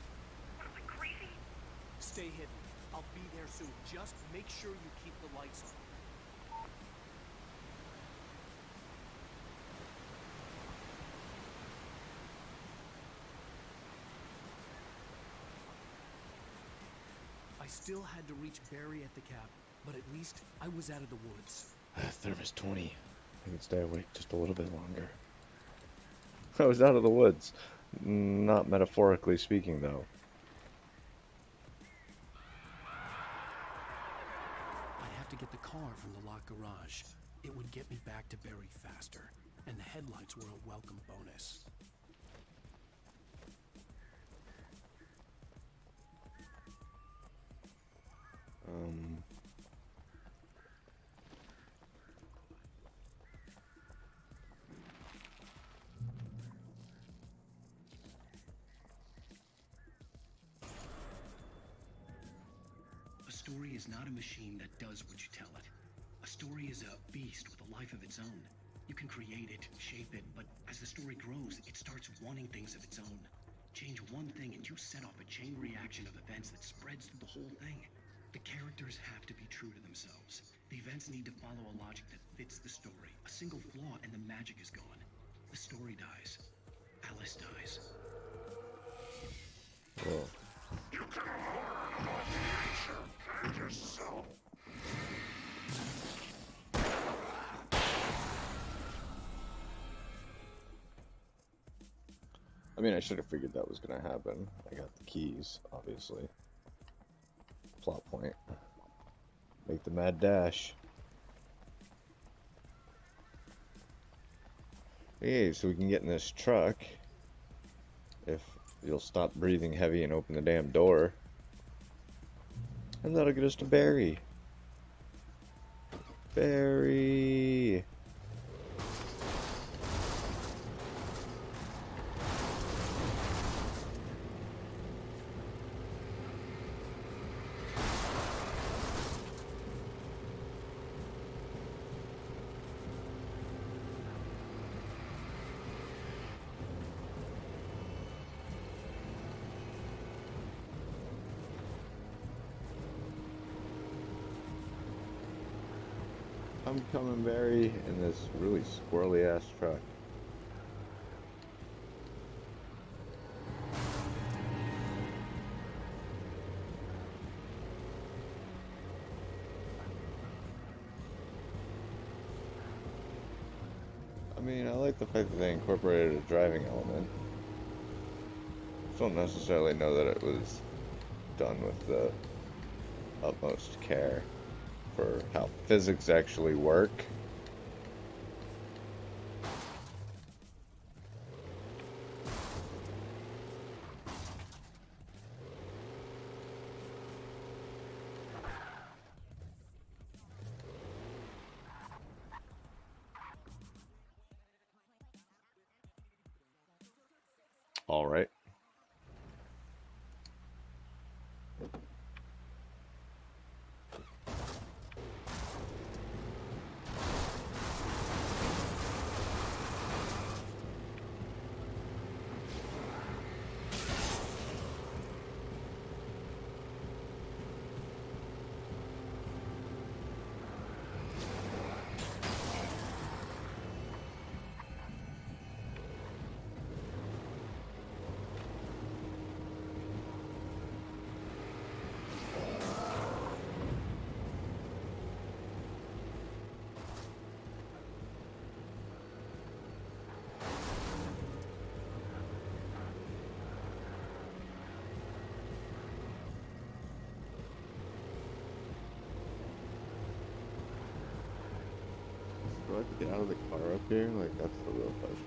What am I, crazy? Stay hidden. I'll be there soon. Just make sure you keep the lights on. I still had to reach Barry at the cabin, but at least I was out of the woods. Thermos 20. I can stay awake just a little bit longer. I was out of the woods. Not metaphorically speaking, though. I'd have to get the car from the locked garage. It would get me back to Barry faster, and the headlights were a welcome bonus. A story is not a machine that does what you tell it. A story is a beast with a life of its own. You can create it, shape it, but as the story grows, it starts wanting things of its own. Change one thing and you set off a chain reaction of events that spreads through the whole thing. The characters have to be true to themselves. The events need to follow a logic that fits the story. A single flaw and the magic is gone. The story dies. Alice dies. Whoa. You can harm my creation and yourself. I mean, I should have figured that was gonna happen. I got the keys, obviously. Plot point. Make the mad dash. Hey, so we can get in this truck. If you'll stop breathing heavy and open the damn door. And that'll get us to Barry. Barry! I'm coming, Barry, in this really squirrely ass truck. I mean, I like the fact that they incorporated a driving element. Don't necessarily know that it was done with the utmost care for how physics actually work. All right. Do I have to get out of the car up here? Like, that's the real question.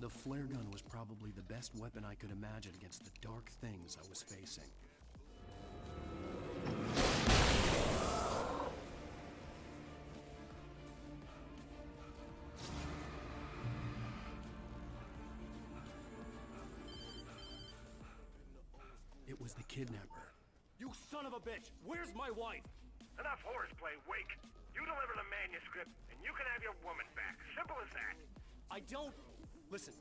The flare gun was probably the best weapon I could imagine against the dark things I was facing. It was the kidnapper. You son of a bitch! Where's my wife? Enough horseplay, Wake. You deliver the manuscript, and you can have your woman back. Simple as that. I don't... Listen.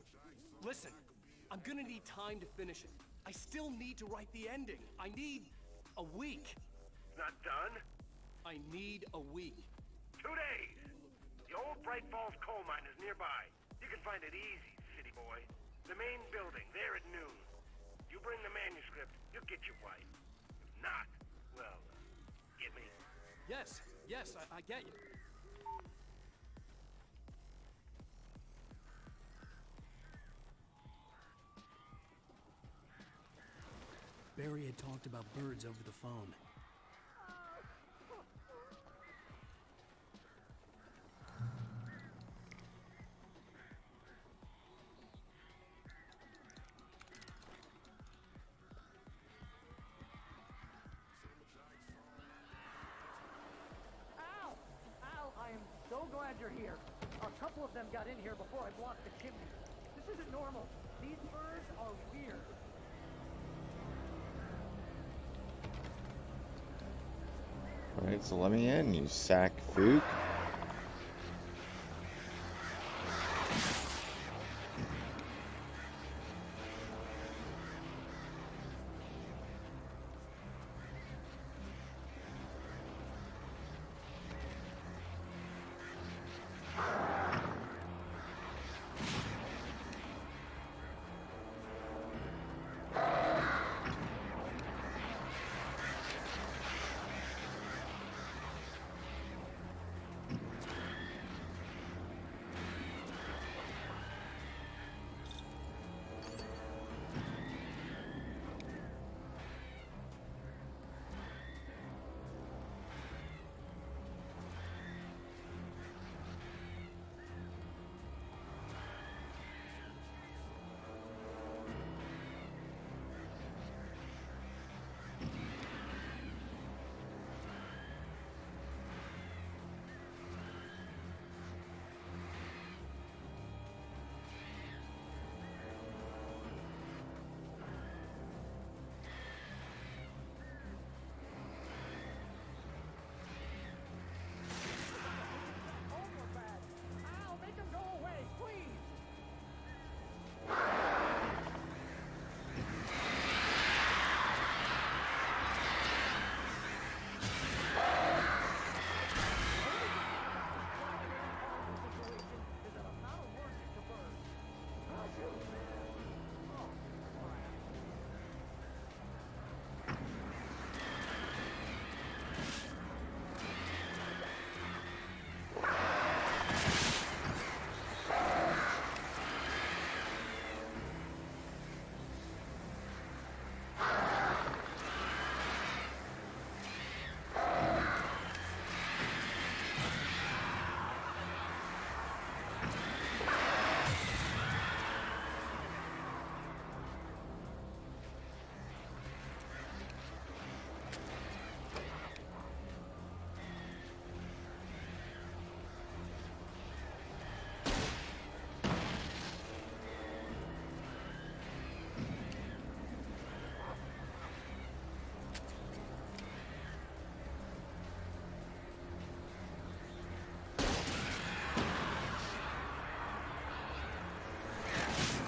I'm gonna need time to finish it. I still need to write the ending. I need a week. Not done? I need a week. 2 days. The old Bright Falls coal mine is nearby. You can find it easy, city boy. The main building, there at noon. You bring the manuscript, you'll get your wife. If not, well, get me? Yes, I get you. Barry had talked about birds over the phone. Al, I am so glad you're here. A couple of them got in here before I blocked the chimney. This isn't normal. These birds are weird. Alright, so let me in, you sack fook.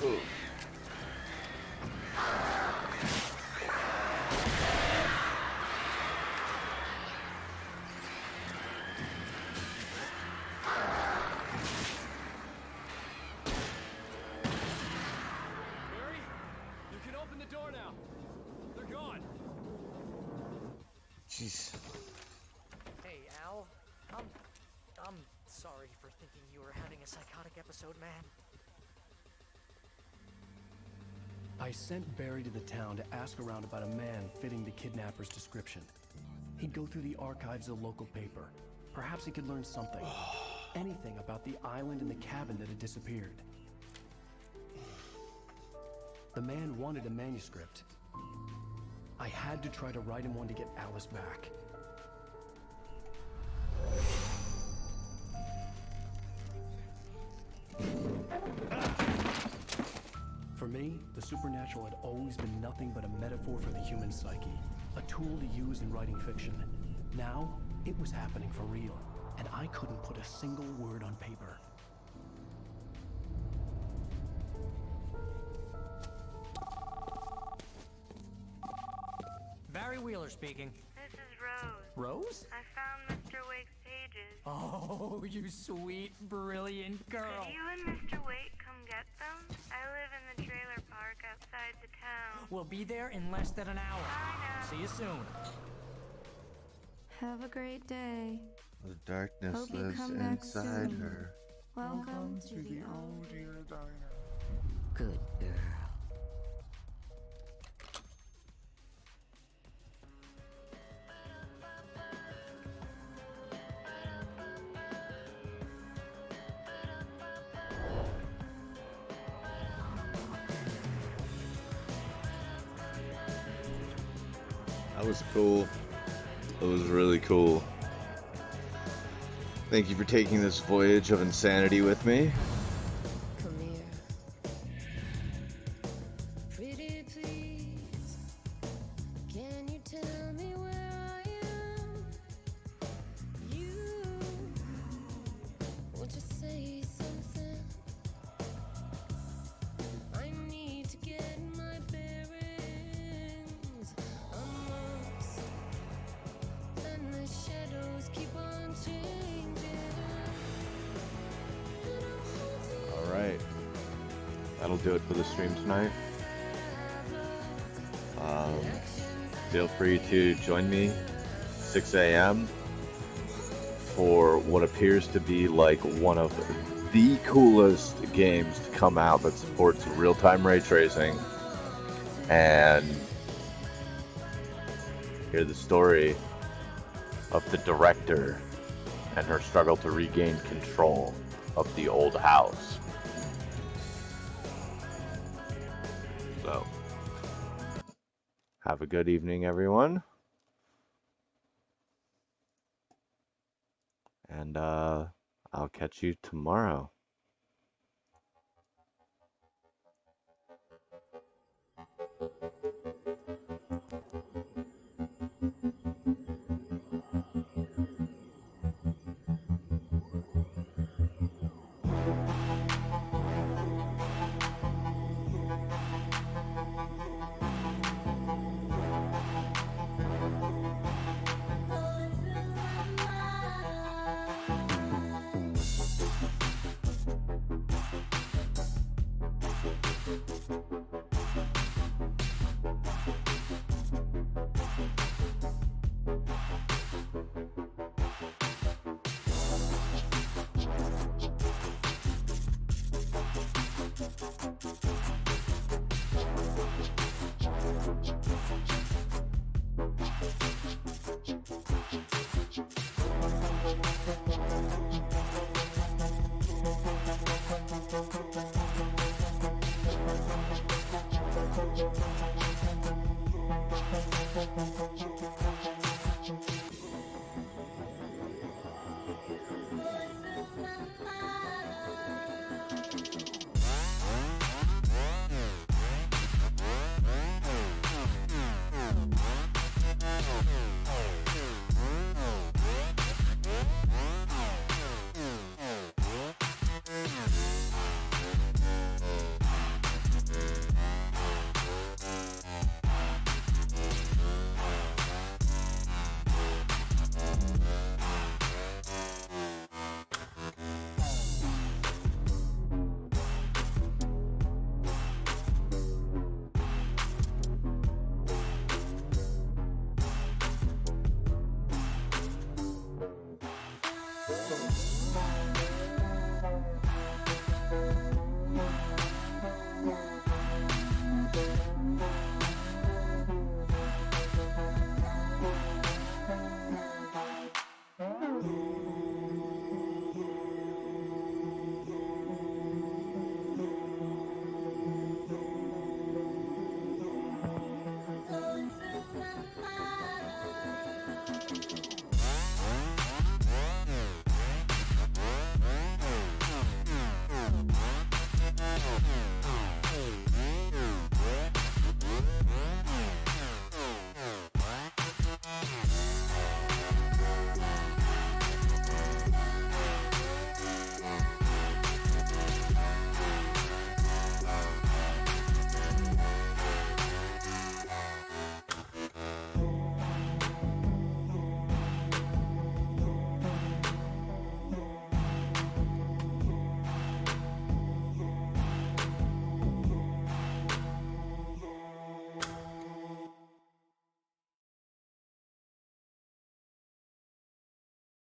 You can open the door now. They're gone. Jeez. Hey, Al. I'm sorry for thinking you were having a psychotic episode, man. I sent Barry to the town to ask around about a man fitting the kidnapper's description. He'd go through the archives of the local paper. Perhaps he could learn something. Anything about the island and the cabin that had disappeared. The man wanted a manuscript. I had to try to write him one to get Alice back. For me, the supernatural had always been nothing but a metaphor for the human psyche, a tool to use in writing fiction. Now, it was happening for real, and I couldn't put a single word on paper. Barry Wheeler speaking. This is Rose. Rose? I found Mr. Wake's pages. Oh, you sweet, brilliant girl. Could you and Mr. Wake come get them? I live in the trailer park outside the town. We'll be there in less than an hour. I know. See you soon. Have a great day. The darkness Hope you lives come back inside soon. her. Welcome to the old dear diner. Good girl. That was cool. It was really cool. Thank you for taking this voyage of insanity with me. Come here. Pretty please, can you tell me where I am? You want to say something? I need to get my bearings amongst, and the shadows keep on changing. Alright. That'll do it for the stream tonight. Feel free to join me 6 a.m. for what appears to be like one of the coolest games to come out that supports real-time ray tracing, and hear the story of the director and her struggle to regain control of the old house. So, have a good evening, everyone. And I'll catch you tomorrow.